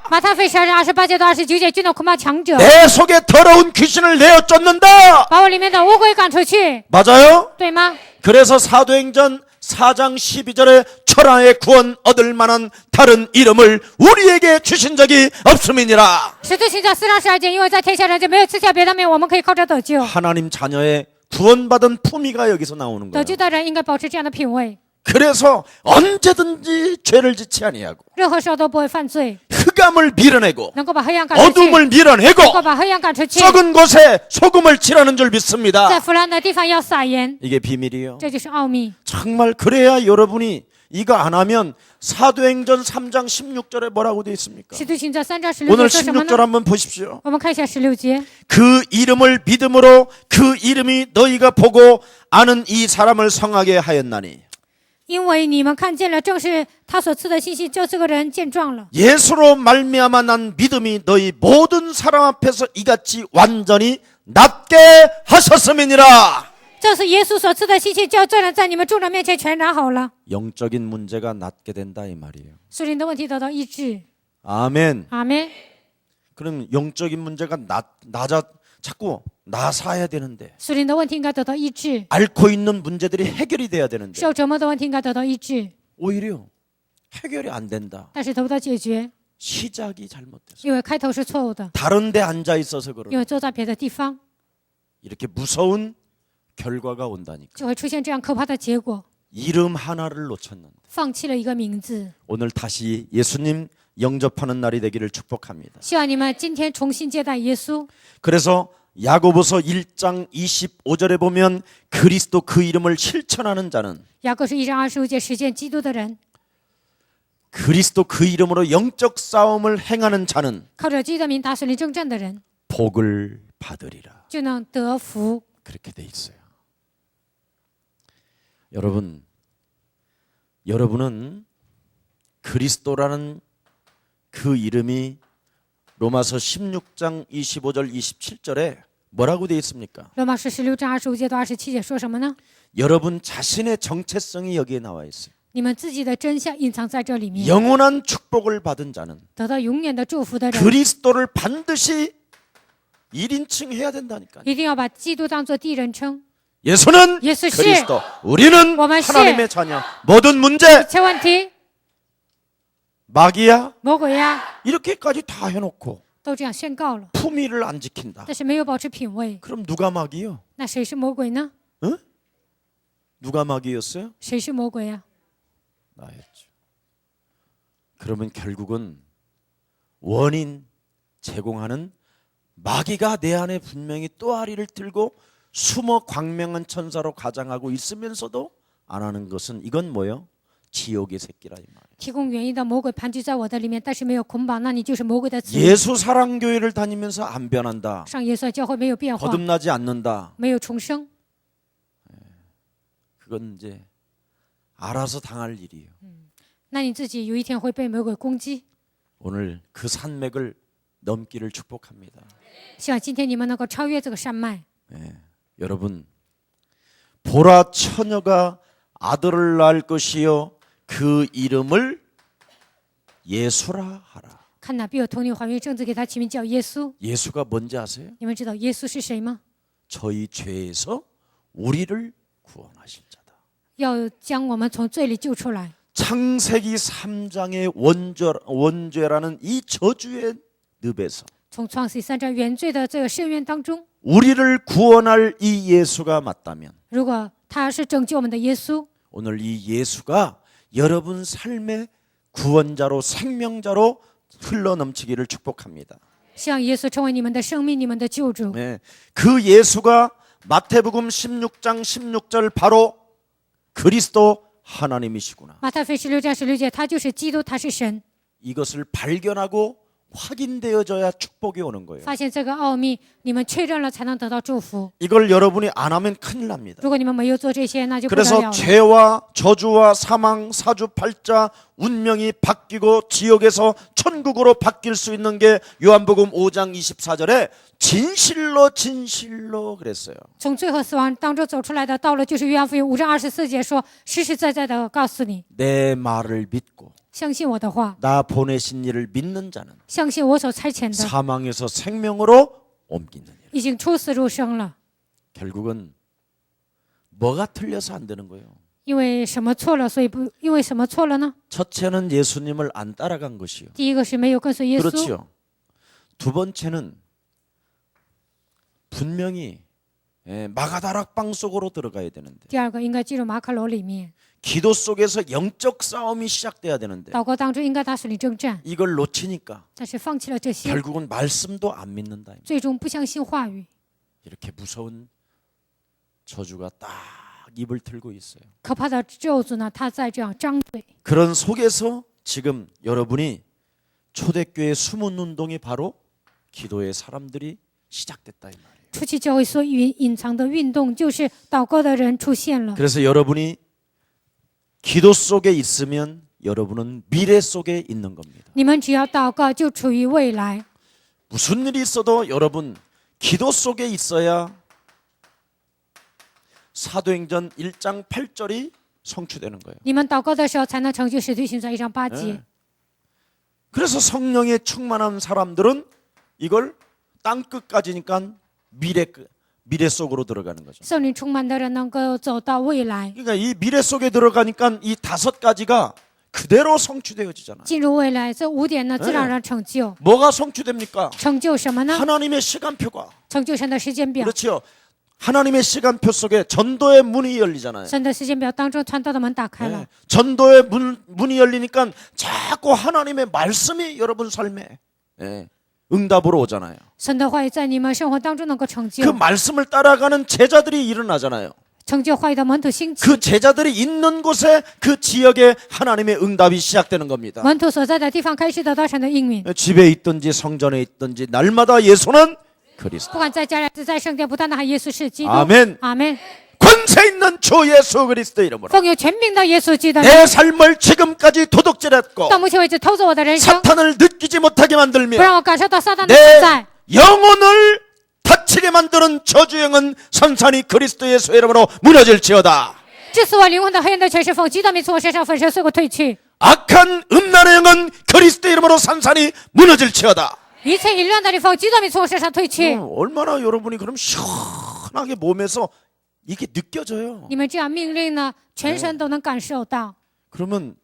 马太福音12章28节到29节，军的恐怕强者 내 속에 더러운 귀신을 내어 쫓는다. 把我里面的污鬼赶出去， 맞아요? 对吗？ 그래서 사도행전 4장 12절에 천하의 구원 얻을 만한 다른 이름을 우리에게 주신 적이 없음이니라. 使徒行传4章12节，因为在天下人间没有赐下别的名，我们可以靠着得救。 하나님 자녀의 구원받은 품위가 여기서 나오는 得 거예요. 救的人应该保持这样的品味， 그래서 언제든지 죄를 짓지 아니하고 任何时候都不会犯罪， 흑암을 밀어내고 能够把黑暗赶出去， 어둠을 밀어내고 能够把黑暗赶出去， 썩은 곳에 소금을 칠하는 줄 믿습니다. 在腐烂的地方要撒盐， 이게 비밀이에요. 这就是奥秘。 정말 그래야 여러분이 이거 안 하면 사도행전 3장 16절에 뭐라고 되어 있습니까? 使徒行传3章16 오늘 节说什么 16절 呢？ 한번 보십시오. 我们看一下16节。 그 이름을 믿음으로 그 이름이 너희가 보고 아는 이 사람을 성하게 하였나니 因为你们看见了，正是他所赐的信息，叫这个人见状了。 예수로 말미암아 난 믿음이 너희 모든 사람 앞에서 이같이 완전히 낫게 하셨음이니라. 这是耶稣所赐的信息，叫这人在你们众人面前全然好了。 영적인 문제가 낫게 된다 이 말이에요. 属灵的问题得到医治。 아멘. 阿门。 그럼 영적인 문제가 자꾸 나사야 되는데 属灵的问题应该得到医治， 앓고 있는 문제들이 해결이 돼야 되는데 受折磨的问题应该得到医治， 오히려 해결이 안 된다. 但是得不到解决， 시작이 잘못됐어. 因为开头是错误的， 다른 데 앉아 있어서 因 그러는 为坐在别的地方 이렇게 무서운 결과가 온다니까. 就会出现这样可怕的结果， 이름 하나를 놓쳤는데 放弃了一个名字。 오늘 다시 예수님 영접하는 날이 되기를 축복합니다. 希望你们今天重新接待耶稣。 그래서 야고보서 1장 25절에 보면 그리스도 그 이름을 실천하는 자는 雅各书1章25节，实践基督的人， 그리스도 그 이름으로 영적 싸움을 행하는 자는 靠着基督的名打属灵征战的人， 복을 받으리라. 就能得福。 그렇게 돼 있어요. 여러분은 그리스도라는 그 이름이 로마서 16장 25절 27절에 뭐라고 되어 있습니까? 罗马书16章25节到27节说什么呢？ 여러분 자신의 정체성이 여기에 나와 있어요. 你们自己的真相隐藏在这里面， 영원한 축복을 받은 자는 得到永远的祝福的人， 그리스도를 반드시 1인칭 해야 된다니까요. 一定要把基督当作第一人称。 예수는 예수 씨. 그리스도, 우리는 我们是 하나님의 자녀. 모든 문제 一切问题， 마귀야 魔鬼呀， 이렇게까지 다 해놓고 都这样宣告了， 품위를 안 지킨다. 但是没有保持品味， 그럼 누가 마귀요? 那谁是魔鬼呢？ 응? 누가 마귀였어요? 谁是魔鬼呀？ 나였죠. 그러면 결국은 원인 제공하는 마귀가 내 안에 분명히 또아리를 들고 숨어 광명한 천사로 가장하고 있으면서도 안 하는 것은 이건 뭐예요? 지옥의 새끼라 이 말이에요. 提供原因的魔鬼盘踞在我的里面，但是没有捆绑，那你就是魔鬼的子民。 예수 사랑교회를 다니면서 안 변한다. 上耶稣教会没有变化， 거듭나지 않는다. 没有重生， 그건 이제 알아서 당할 일이에요. 那你自己有一天会被魔鬼攻击。 오늘 그 산맥을 넘기를 축복합니다. 希望今天你们能够超越这个山脉。 여러분 보라 처녀가 아들을 낳을 것이요 그 이름을 예수라 하라. 看哪必有童女怀孕生子，给他起名叫耶稣。 예수가 뭔지 아세요? 你们知道耶稣是谁吗？ 저희 죄에서 우리를 구원하실 자다. 要将我们从罪里救出来。 창세기 3장의 원죄라는 이 저주의 늪에서 从创世3章原罪的这个深渊当中， 우리를 구원할 이 예수가 맞다면 如果他是拯救我们的耶稣， 오늘 이 예수가 여러분 삶의 구원자로 생명자로 흘러넘치기를 축복합니다. 希望耶稣成为你们的生命，你们的救主。 네, 그 예수가 마태복음 16장 16절 바로 그리스도 하나님이시구나. 马太福音16章16节，他就是基督，他是神。 이것을 발견하고 확인되어져야 축복이 오는 거예요. 发现这个奥秘，你们确认了才能得到祝福。 이걸 여러분이 안 하면 큰일 납니다. 如果你们没有做这些，那就不得了 그래서 了。 죄와 저주와 사망, 사주팔자, 운명이 바뀌고 지옥에서 천국으로 바뀔 수 있는 게 요한복음 5장 24절에 진실로 진실로 그랬어요. 从罪和死亡当中走出来的道路，就是约翰福音5章24节说：“实实在在的告诉你， 내 말을 믿고 相信我的话， 나 보내신 이를 믿는 자는 相信我所差遣的， 사망에서 생명으로 옮기는 일. 已经出死入生了。 결국은 뭐가 틀려서 안 되는 거예요. 因为什么错了，所以不因为什么错了呢？ 첫째는 예수님을 안 따라간 것이요. 第一个是没有跟随耶稣， 그렇지요. 두 번째는 분명히 마가다락방 속으로 들어가야 되는데 第二个应该进入马可楼里面， 기도 속에서 영적 싸움이 시작돼야 되는데 祷告当中应该打属灵征战， 이걸 놓치니까 但是放弃了这些， 결국은 말씀도 안 믿는다. 最终不相信话语， 이렇게 무서운 저주가 딱 입을 틀고 있어요. 可怕的咒诅呢，他在这样张嘴。 그런 속에서 지금 여러분이 초대교회 숨은 운동이 바로 기도의 사람들이 시작됐다 이 말이에요. 初期教会所隐藏的运动，就是祷告的人出现了。 그래서 여러분이 기도 속에 있으면 여러분은 미래 속에 있는 겁니다. 你们只要祷告，就处于未来。 무슨 일이 있어도 여러분 기도 속에 있어야 사도행전 1장 8절이 성취되는 거예요. 你们祷告的时候，才能成就使徒行传1章8节。 그래서 성령에 충만한 사람들은 이걸 땅 끝까지니까 미래 속으로 들어가는 거죠. 圣灵充满的人能够走到未来， 그러니까 이 미래 속에 들어가니까 이 5가지가 그대로 성취되어지잖아요. 进入未来。这5点呢，自然而然成就。 뭐가 성취됩니까? 成就什么呢？ 하나님의 시간표가. 成就神的时间表。 그렇죠. 하나님의 시간표 속에 전도의 문이 열리잖아요. 神的时间表当中，传道的门打开了。 전도의 문이 열리니까 자꾸 하나님의 말씀이 여러분 삶에 응답으로 오잖아요. 神的话语在你们生活当中能够成 그 就， 말씀을 따라가는 제자들이 일어나잖아요. 成就话语的门徒兴起。 그 제자들이 있는 곳에 그 지역에 하나님의 응답이 시작되는 겁니다. 门徒所在的地方开始得到神的应允， 집에 있든지 성전에 있든지 날마다 예수는 그리스도. 不管在家里还是在圣殿，不断的喊耶稣是基督。 아멘. 阿门。 권세 있는 주 예수 그리스도 이름으로 奉有权柄的耶稣基督， 내 삶을 지금까지 도둑질했고 到目前为止偷走我的人生， 사탄을 느끼지 못하게 不 만들며 让我感受到撒旦的 내 存在。 영혼을 다치게 만드는 저주영은 선산이 그리스도 예수 이름으로 무너질지어다. 致死我灵魂的黑暗的权势，奉基督名从我身上粉身碎骨退去。 악한 음란의 영은 그리스도 이름으로 산산이 무너질지어다. 一切淫乱的灵奉基督名从我身上退去。 얼마나 여러분이 그럼 시원하게 몸에서 이게 느껴져요. 你们这样命令呢，全身都能感受到， 그러면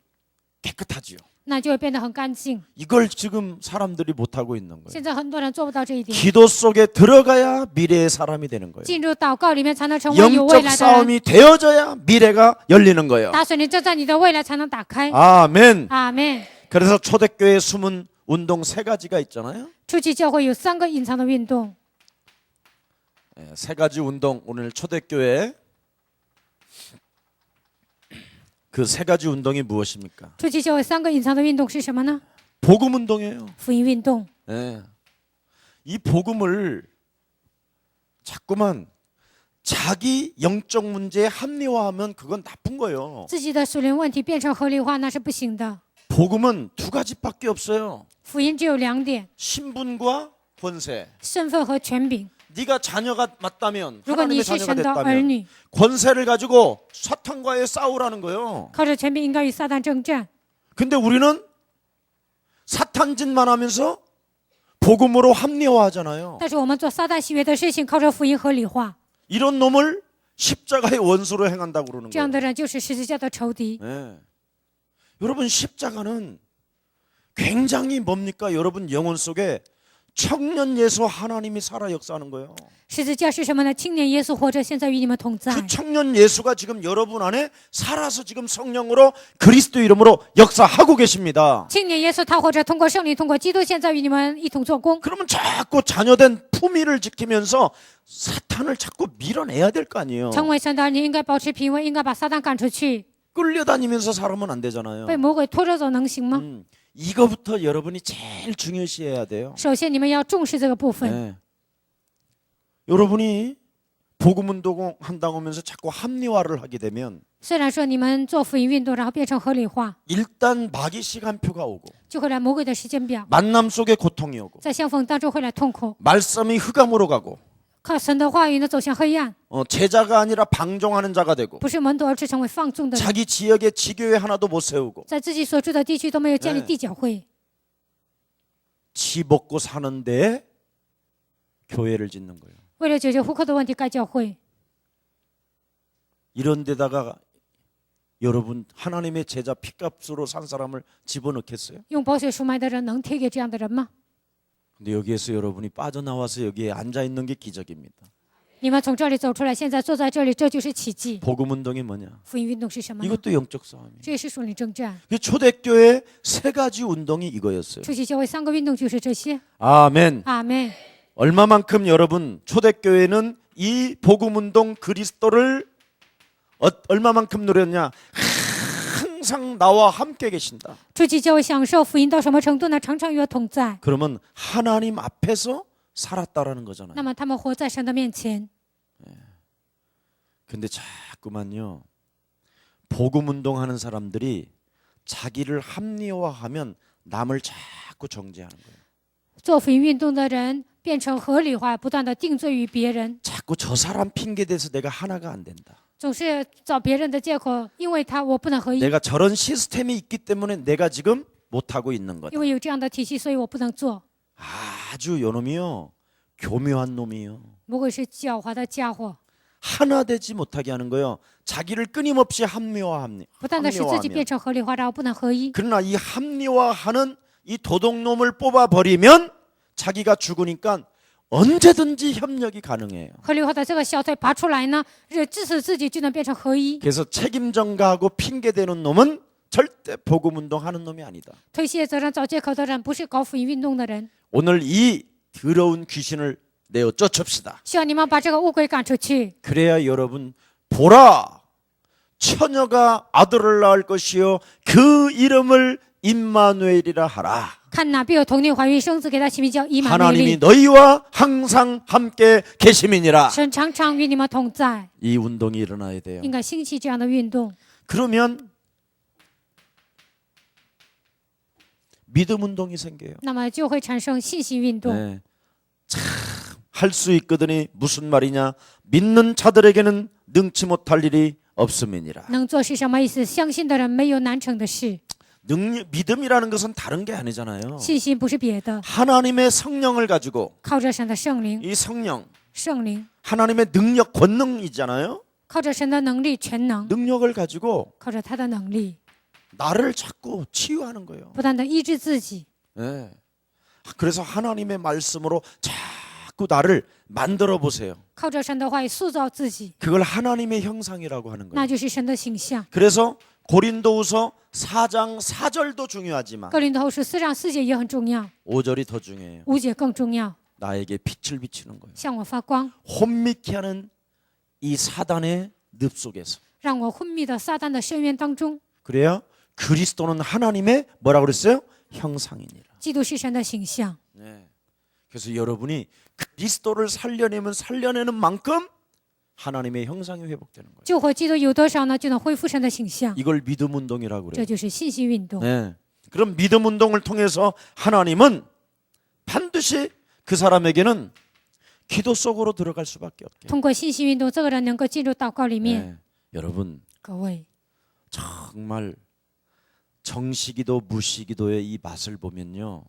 깨끗하지요. 那就会变得很干净。 이걸 지금 사람들이 못하고 있는 거예요. 现在很多人做不到这一点， 기도 속에 들어가야 미래의 사람이 되는 거예요. 进入祷告里面才能成为有未 영적 来的人。 싸움이 되어져야 미래가 열리는 거예요. 打水灵正在你的未来才能打开。 아멘. 阿门。 그래서 초대교회 숨은 운동 3가지가 있잖아요. 初期教会有3个隐藏的运动， 3가지 운동 오늘 초대교회 그 3가지 운동이 무엇입니까? 初期教会3个隐藏的运动是什么呢？ 복음 운동이에요. 福音运动。 이 복음을 자꾸만 자기 영적 문제에 합리화하면 그건 나쁜 거예요. 自己的属灵问题变成合理化，那是不行的。 복음은 2가지밖에 없어요. 福音只有2点： 신분과 권세. 身份和权柄。 네가 자녀가 맞다면 如果你 하나님의 是 자녀가 神的儿 됐다면 女， 권세를 가지고 사탄과의 싸우라는 거예요. 靠着权柄应该与撒旦征战。 근데 우리는 사탄 짓만 하면서 복음으로 합리화하잖아요. 但是我们做撒旦喜悦的事情，靠着福音合理化。 이런 놈을 십자가의 원수로 행한다고 그러는 这样 거예요. 的人就是十字架的仇敌。 여러분 십자가는 굉장히 뭡니까? 여러분 영혼 속에 청년 예수 하나님이 살아 역사하는 거예요. 十字架是什么呢？青年耶稣活着，现在与你们同在。 그 청년 예수가 지금 여러분 안에 살아서 지금 성령으로 그리스도 이름으로 역사하고 계십니다. 青年耶稣他活着，通过圣灵，通过基督，现在与你们一同做工。 그러면 자꾸 자녀된 품위를 지키면서 사탄을 자꾸 밀어내야 될 거 아니에요. 成为神的儿女，应该保持平稳，应该把撒旦赶出去。 끌려다니면서 살으면 안 되잖아요. 被魔鬼拖着走能行吗？ 이거부터 여러분이 제일 중요시해야 돼요. 首先你们要重视这个部分。 네. 여러분이 복음운동 한다고 하면서 자꾸 합리화를 하게 되면 虽然说你们做福音运动，然后变成合理化， 일단 마귀 시간표가 오고 就会来魔鬼的时间表， 만남 속에 고통이 오고 在相逢当中会来痛苦， 말씀이 흑암으로 가고 靠神的话语呢走向黑暗， 제자가 아니라 방종하는 자가 되고 不是门徒，而是成为放纵的人， 자기 지역에 지교회 하나도 못 세우고 在自己所住的地区都没有建立地教会， 지 먹고 사는데 교회를 짓는 거예요. 为了解决户口的问题盖教会。 이런 데다가 여러분 하나님의 제자 피값으로 산 사람을 집어넣겠어요? 用保险赎买的人能贴给这样的人吗？ 근데 여기에서 여러분이 빠져나와서 여기에 앉아 있는 게 기적입니다. 你们从这里走出来，现在坐在这里，这就是奇迹。 복음 운동이 뭐냐? 福音运动是什么呢？ 이것도 영적 싸움이에요. 这也是属灵征战。 초대교회 세 가지 운동이 이거였어요. 初期教会3个运动就是这些。 아멘. 阿门。 얼마만큼 여러분 초대교회는 이 복음 운동 그리스도를 얼마만큼 누렸냐? 항상 나와 함께 계신다. 初期教会享受福音到什么程度呢？常常与我同在。 그러면 하나님 앞에서 살았다라는 거잖아요. 那么他们活在神的面前。 근데 자꾸만요. 복음 운동하는 사람들이 자기를 합리화하면 남을 자꾸 정죄하는 거예요. 做福音运动的人变成合理化，不断的定罪于别人， 자꾸 저 사람 핑계 대서 내가 하나가 안 된다. 总是找别人的借口，因为他我不能合一， 내가 저런 시스템이 있기 때문에 내가 지금 못하고 있는 거다. 因为有这样的体系，所以我不能做。 아주 요놈이요. 교묘한 놈이요. 魔鬼是狡猾的家伙， 하나 되지 못하게 하는 거예요. 자기를 끊임없이 합리화합니다. 不断的使自己变成合理化，然后不能合一。 그러나 이 합리화하는 이 도둑놈을 뽑아버리면 자기가 죽으니까 언제든지 협력이 가능해요. 合理化的这个小腿拔出来呢，致使自己就能变成合一。 그래서 책임 전가하고 핑계 대는 놈은 절대 복음 운동하는 놈이 아니다. 推卸责任、找借口的人，不是搞福音运动的人。 오늘 이 더러운 귀신을 내어 쫓읍시다. 希望你们把这个乌鬼赶出去。 그래야 여러분 보라 처녀가 아들을 낳을 것이요 그 이름을 임마누엘이라 하라. 看哪必有童女怀孕生子，给他起名叫以马内 하나님이 利。 너희와 항상 함께 계심이니라. 神常常与你们同在， 이 운동이 일어나야 돼요. 应该兴起这样的运动。 그러면 믿음 운동이 생겨요. 那么就会产生信心运动。 네. 참 할 수 있거든이 무슨 말이냐? 믿는 자들에게는 능치 못할 일이 없음이니라. 能做是什么意思？相信的人没有难成的事。 믿음이라는 것은 다른 게 아니잖아요. 信心不是别的， 하나님의 성령을 가지고 靠着神的圣灵， 이 성령 圣灵 하나님의 능력 권능이잖아요. 靠着神的能力全能， 능력을 가지고 靠着他的能力， 나를 자꾸 치유하는 거예요. 不断的医治自己。 네. 그래서 하나님의 말씀으로 자꾸 나를 만들어 보세요. 靠着神的话语塑造自己， 그걸 하나님의 형상이라고 하는 那 거예요. 就是神的形象。 그래서 고린도후서 4장 4절도 중요하지만 哥林多后书4章4节也很重要， 5절이 더 중요해요. 5节更重要， 나에게 빛을 비치는 거예요. 向我发光， 혼미케 하는 이 사단의 늪 속에서. 让我昏迷的撒旦的深渊当中。 그래야 그리스도는 하나님의 뭐라고 그랬어요? 형상이니라. 基督是神的形象， 네. 그래서 여러분이 그리스도를 살려내는 만큼 하나님의 형상이 회복되는 거예요. 救活基督有多少呢？就能恢复神的形象， 이걸 믿음 운동이라고 这 그래요. 就是信心运动。 네. 그럼 믿음 운동을 통해서 하나님은 반드시 그 사람에게는 기도 속으로 들어갈 수밖에 없게. 通过信心运动，这个人能够进入祷告里面。 네. 여러분 各位， 정말 정시기도 무시기도의 이 맛을 보면요.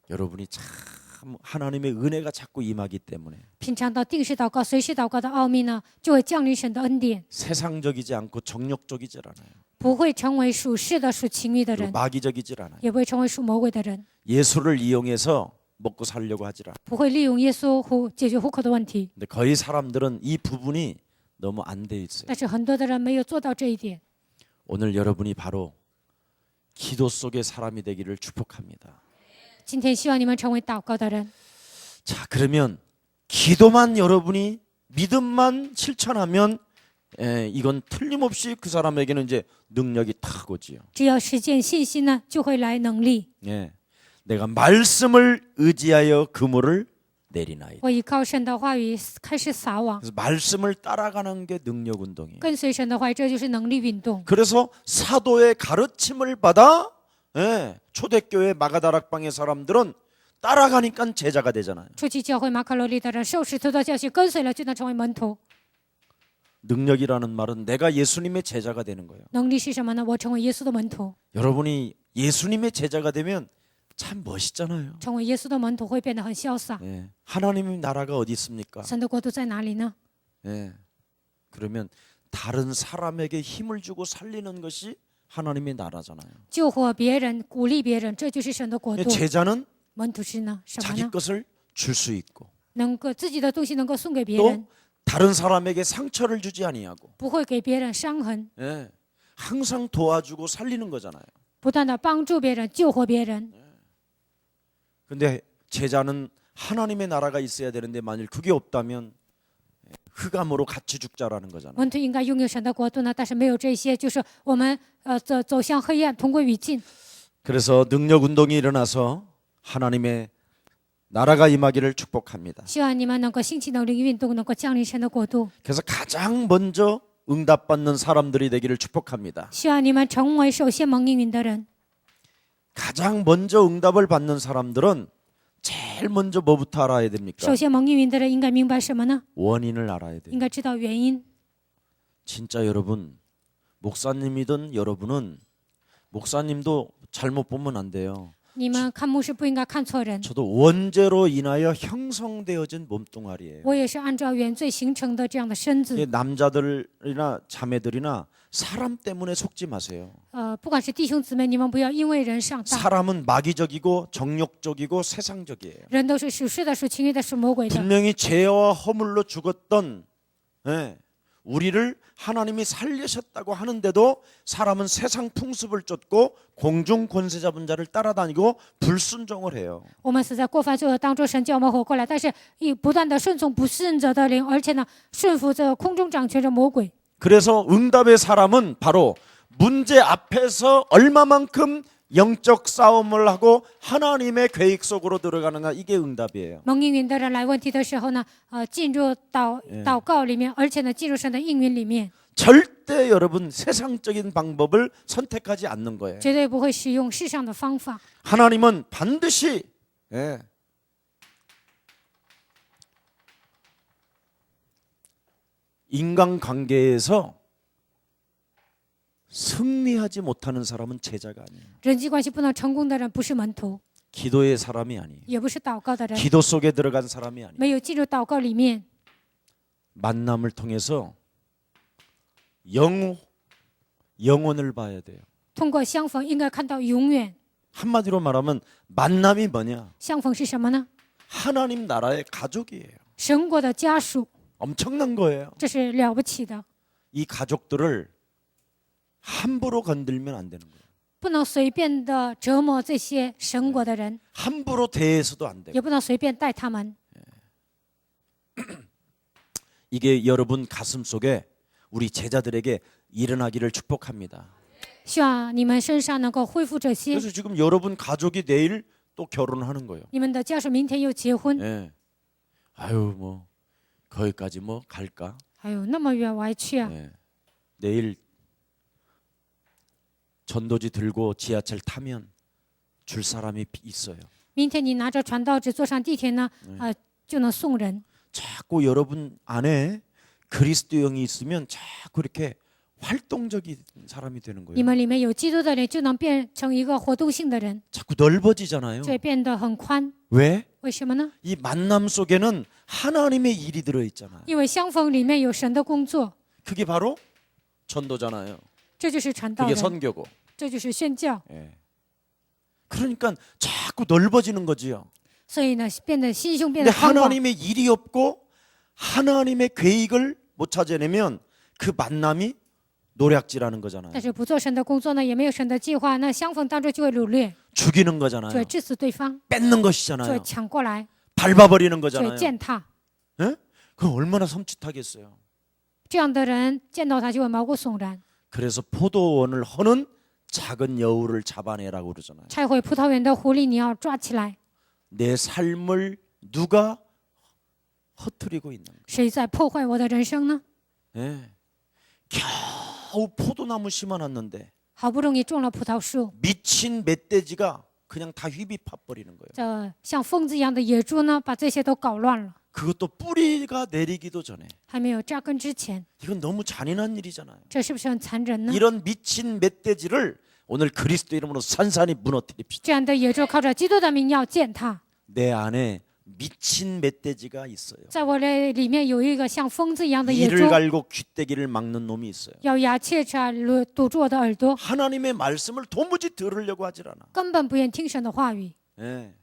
여러분이 참 하나님의 은혜가 자꾸 임하기 때문에 品尝到定时祷告、随时祷告的奥秘呢，就会降临神的恩典， 세상적이지 않고 정욕적이질 않아요. 不会成为属世的、属情欲的 그리고 人， 마귀적이질 않아요. 也不会成为属魔鬼的人， 예수를 이용해서 먹고 살려고 하질 않아요. 不会利用耶稣解决户口的问题。 근데 거의 사람들은 이 부분이 너무 안 돼 있어요. 但是很多的人没有做到这一点。 오늘 여러분이 바로 기도 속의 사람이 되기를 축복합니다. 今天希望你们成为祷告的人。 자, 그러면 기도만 여러분이 믿음만 실천하면 이건 틀림없이 그 사람에게는 이제 능력이 탁 오지요. 只要实践信心呢，就会来能力。 예, 내가 말씀을 의지하여 그물을 내리나이다. 我依靠神的话语开始撒网， 그래서 말씀을 따라가는 게 능력 운동이에요. 跟随神的话语，这就是能力运动。 그래서 사도의 가르침을 받아 초대교회 마가다락방의 사람들은 따라가니까 제자가 되잖아요. 初期教会马可罗利的人受使徒的教训，跟随了就能成为门徒。 능력이라는 말은 내가 예수님의 제자가 되는 거예요. 能力是什么呢？我成为耶稣的门徒， 여러분이 예수님의 제자가 되면 참 멋있잖아요. 成为耶稣的门徒会变得很潇洒。 예, 하나님의 나라가 어디 있습니까? 神的国度在哪里呢？ 예, 그러면 다른 사람에게 힘을 주고 살리는 것이 하나님의 나라잖아요. 救活别人，鼓励别人，这就是神的国度。 제자는 门徒是呢什么 자기 呢？ 것을 줄 수 있고 能够自己的东西能够送给别 또 人， 다른 사람에게 상처를 주지 아니하고 不会给别人伤痕， 예, 항상 도와주고 살리는 거잖아요. 不断的帮助别人，救活别人。 근데 제자는 하나님의 나라가 있어야 되는데 만일 그게 없다면 흑암으로 같이 죽자라는 거잖아요. 门徒应该拥有神的国度呢，但是没有这些，就是我们走向黑暗，同归于尽。 그래서 능력 운동이 일어나서 하나님의 나라가 임하기를 축복합니다. 希望你们能够兴起能力运动，能够降临神的国度。 그래서 가장 먼저 응답받는 사람들이 되기를 축복합니다. 希望你们成为首先蒙应允的人。 가장 먼저 응답을 받는 사람들은 제일 먼저 뭐부터 알아야 됩니까? 首先蒙应允的人应该明白什么呢？ 원인을 알아야 돼요. 应该知道原因。 진짜 여러분, 목사님이든 여러분은 목사님도 잘못 보면 안 돼요. 你们看牧师不应该看错人。 저도 원죄로 인하여 형성되어진 몸뚱아리예요. 我也是按照原罪形成的这样的身子。 남자들이나 자매들이나 사람 때문에 속지 마세요. 不管是弟兄姊妹，你们不要因为人上当。 사람은 마귀적이고 정욕적이고 세상적이에요. 人都是属世的、属情欲的、属魔鬼的。 분명히 죄와 허물로 죽었던 우리를 하나님이 살리셨다고 하는데도 사람은 세상 풍습을 쫓고 공중 권세 잡은 자를 따라다니고 불순종을 해요. 我们死在过犯罪恶当中，神叫我们活过来，但是不断的顺从不顺者的灵，而且呢，顺服着空中掌权着魔鬼。 그래서 응답의 사람은 바로 문제 앞에서 얼마만큼 영적 싸움을 하고 하나님의 계획 속으로 들어가느냐, 이게 응답이에요. 蒙应允的人来问题的时候呢，进入祷告里面，而且呢，进入神的应允里面， 절대 여러분 세상적인 방법을 선택하지 않는 거예요. 绝对不会使用世上的方法。 하나님은 반드시 인간관계에서 승리하지 못하는 사람은 제자가 아니에요. 人际关系不能成功的人不是门徒， 기도의 사람이 아니에요. 也不是祷告的人， 기도 속에 들어간 사람이 아니에요. 没有进入祷告里面， 만남을 통해서 영혼을 봐야 돼요. 通过相逢应该看到永远。 한마디로 말하면 만남이 뭐냐? 相逢是什么呢？ 하나님 나라의 가족이에요. 神国的家属， 엄청난 거예요. 这是了不起的， 이 가족들을 함부로 건들면 안 되는 거예요. 不能随便的折磨这些神国的人， 함부로 대해서도 안 되고. 也不能随便待他们。 이게 여러분 가슴 속에 우리 제자들에게 일어나기를 축복합니다. 希望你们身上能够恢复这些。 그래서 지금 여러분 가족이 내일 또 결혼하는 거예요. 你们的家属明天又结婚， 예. 아유 뭐 거기까지 뭐 갈까? 哎呦，那么远我还去啊！ 예. 내일 전도지 들고 지하철 타면 줄 사람이 있어요. 明天你拿着传道纸坐上地铁呢，就能送人。 자꾸 여러분 안에 그리스도 영이 있으면 자꾸 이렇게 활동적인 사람이 되는 你 거예요. 们里面有基督的人，就能变成一个活动性的人， 자꾸 넓어지잖아요. 就会变得很宽。 왜? 为什么呢？ 이 만남 속에는 하나님의 일이 들어 있잖아요. 因为相逢里面有神的工作， 그게 바로 전도잖아요. 这就是传道 그게 人， 선교고. 这就是宣教。 예. 그러니까 자꾸 넓어지는 거지요. 所以呢，变得心胸变 근데 得宽广。 하나님의 일이 없고 하나님의 계획을 못 찾아내면 그 만남이 노략질하는 거잖아요. 但是不做神的工作呢，也没有神的计划，那相逢当中就会掳掠， 죽이는 就 거잖아요. 会致死对方， 뺏는 就会 것이잖아요. 抢过来， 밟아버리는 就会 거잖아요. 践踏。 예? 그럼 얼마나 섬찟하겠어요. 这样的人见到他就会毛骨悚然， 그래서 포도원을 허는 작은 여우를 잡아내라고 그러잖아요. 拆毁葡萄园的狐狸你要抓起来。 내 삶을 누가 허투리고 있는 거예요. 谁在破坏我的人生呢？ 예. 겨우 포도나무 심어놨는데 好不容易种了葡萄树， 미친 멧돼지가 그냥 다 휘비파 버리는 거예요. 这像疯子一样的野猪呢，把这些都搞乱了。 그것도 뿌리가 내리기도 전에. 还没有扎根之前， 이건 너무 잔인한 일이잖아요. 这是不是很残忍呢？ 이런 미친 멧돼지를 오늘 그리스도 이름으로 산산히 무너뜨립시다. 这样的野猪靠着基督的名要践踏。 내 안에 미친 멧돼지가 있어요. 在我的里面有一个像疯子一样的野 이를 猪， 갈고 귀때기를 막는 놈이 있어요. 咬牙切齿堵住我的耳朵， 하나님의 말씀을 도무지 들으려고 하질 않아. 根本不愿听神的话语。 예.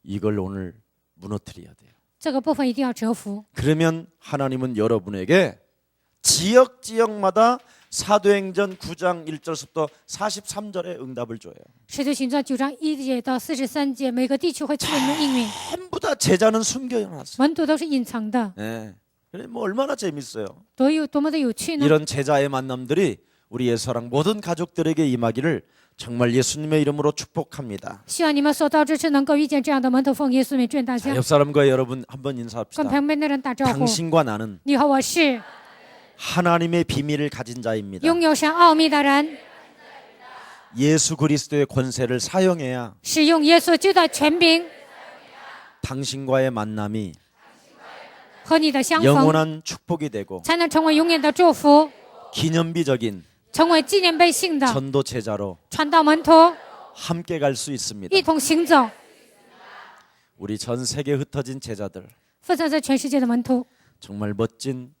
이걸 오늘 무너뜨려야 돼요. 这个部分一定要折服。 그러면 하나님은 여러분에게 지역마다 사도행전 9장 1절부터 43절의 응답을 줘요. 使徒行传9章1节到43节，每个地区会赐给你们应允， 전부 다 제자는 숨겨놨어요. 门徒都是隐藏的， 예. 그래 뭐 얼마나 재밌어요. 多么的有趣呢？ 이런 제자의 만남들이 우리 예수랑 모든 가족들에게 임하기를 정말 예수님의 이름으로 축복합니다. 希望你们所到之处能够遇见这样的门徒，奉耶稣名祝愿大 자, 家。 옆 사람과 여러분 한번 跟 인사합시다. 旁边的人打招呼， 당신과 나는 你和我是 하나님의 비밀을 가진 자입니다. 拥有神奥秘的人， 예수 그리스도의 권세를 사용해야 使用耶稣基督的权柄 당신과의 만남이 和你的相逢， 영원한 축복이 되고 才能成为永远的祝福， 기념비적인 成为纪念碑性的 전도 제자로 传道门徒， 함께 갈 수 있습니다. 一同行走， 우리 전 세계 흩어진 제자들 分散在全世界的门徒。 정말 멋진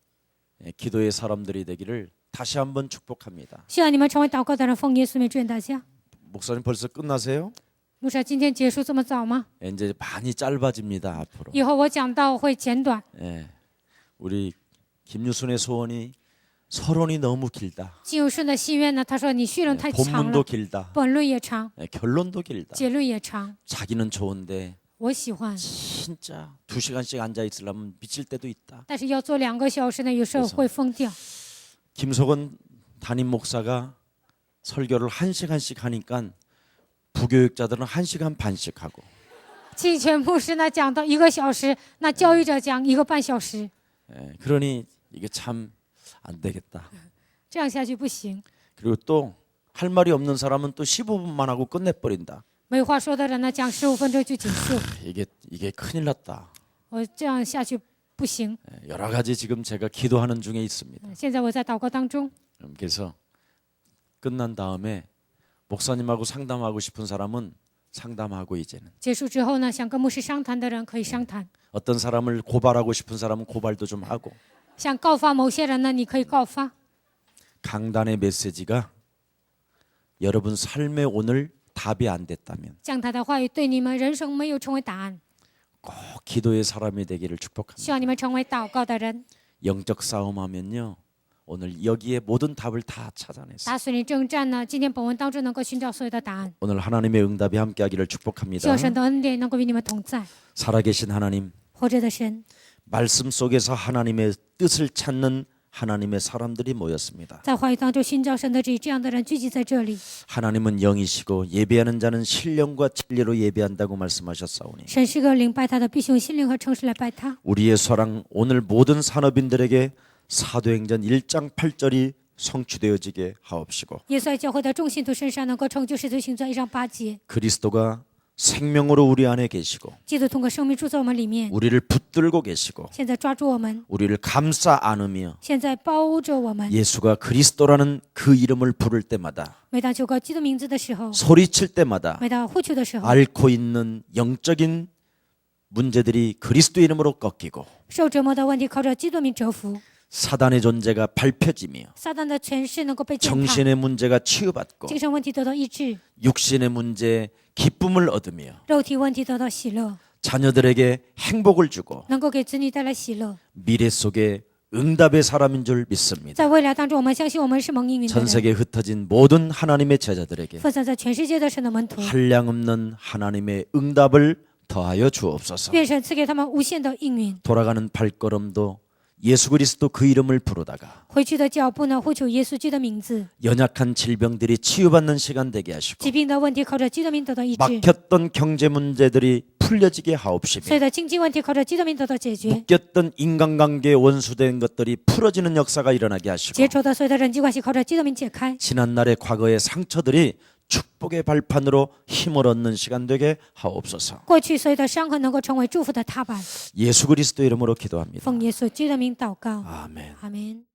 기도의 사람들이 되기를 다시 한번 축복합니다. 希望你们成为祷告的人，奉耶稣名祝愿大家。 목사님 벌써 끝나세요? 牧师，今天结束这么早吗？ 이제 많이 짧아집니다. 앞으로. 以后我讲道会简短。 예. 우리 김유순의 소원이 서론이 너무 길다. 金有顺的心愿呢？他说你序论太长 본문도 了， 길다. 本论也长， 결론도 길다. 结论也长。 자기는 좋은데 我喜欢， 진짜 2시간씩 앉아 있으려면 미칠 때도 있다. 但是要做2个小时呢，有时候会疯掉。 김석원 담임 목사가 설교를 1시간씩 하니까 부교육자들은 1시간 반씩 하고 季全牧师呢讲到1个小时，那教育者讲1个半小时， 예, 그러니 이게 참 안 되겠다. 这样下去不行。 그리고 또 할 말이 없는 사람은 또 15분만 하고 끝내버린다. 没话说的人呢，讲15分钟就结束。 이게 큰일 났다. 我这样下去不行。 예, 여러 가지 지금 제가 기도하는 중에 있습니다. 现在我在祷告当中， 그래서 끝난 다음에 목사님하고 상담하고 싶은 사람은 상담하고 이제는 结束之后呢，想跟牧师商谈的人可以商谈， 어떤 사람을 고발하고 싶은 사람은 고발도 좀 하고 想告发某些人呢，你可以告发。 강단의 메시지가 여러분 삶의 오늘 답이 안 됐다면 讲他的话语对你们人生没有成为答案， 꼭 기도의 사람이 되기를 希 축복합니다. 望你们成为祷告的人。 영적 싸움하면요 오늘 여기에 모든 답을 다 찾아냈어요. 打属灵征战呢，今天本文当中能够寻找所有的答案， 오늘 하나님의 응답이 함께하기를 希 축복합니다. 望神的恩典能够与你们同在。 살아계신 하나님, 活着的神， 말씀 속에서 하나님의 뜻을 찾는 하나님의 사람들이 모였습니다. 在话语当中寻找神的旨意，这样的人聚集在这里。 하나님은 영이시고 예배하는 자는 신령과 진리로 예배한다고 말씀하셨사오니 神是个灵，拜他的必须用心灵和诚实来拜他。 우리의 사랑 오늘 모든 산업인들에게 사도행전 1장 8절이 성취되어지게 하옵시고 耶稣在教会的众信徒身上能够成就使徒行传1章8节， 그리스도가 생명으로 우리 안에 계시고 基督通过生命住在我们里面， 우리를 붙들고 계시고 现在抓住我们， 우리를 감싸 안으며 现在包着我们。 예수가 그리스도라는 그 이름을 부를 때마다 每当求告基督名字的时候， 소리칠 때마다 每当呼求的时候， 앓고 있는 영적인 문제들이 그리스도 이름으로 꺾이고 受折磨的问题靠着基督名折服， 사단의 존재가 밝혀지며 撒旦的权势能够被践踏， 정신의 문제가 치유받고 精神问题得到医治， 육신의 문제에 기쁨을 얻으며 肉体问题得到喜乐， 자녀들에게 행복을 주고 能够给子女带来喜乐。 미래 속에 응답의 사람인 줄 믿습니다. 在未来当中，我们相信我们是蒙应允的 전 人， 세계에 흩어진 모든 하나님의 제자들에게 分散在全世界的神的门徒， 한량없는 하나님의 응답을 더하여 주옵소서. 愿神赐给他们无限的应允， 돌아가는 발걸음도 예수 그리스도 그 이름을 부르다가 回去的脚步呢，呼求耶稣基督的名字， 연약한 질병들이 치유받는 시간 되게 하시고 疾病的问题靠着基督名得到医治， 막혔던 경제 문제들이 풀려지게 所有 하옵시며 的经济问题靠着基督名得到解决， 묶였던 인간관계에 원수된 것들이 풀어지는 역사가 일어나게 하시고 结仇的所有的人际关系靠着基督名解开， 지난날의 과거의 상처들이 축복의 발판으로 힘을 얻는 시간 되게 하옵소서. 过去所有的伤痕能够成为祝福的踏板。 예수 그리스도 이름으로 기도합니다. 奉耶稣基督的名祷告， 아멘. 阿门。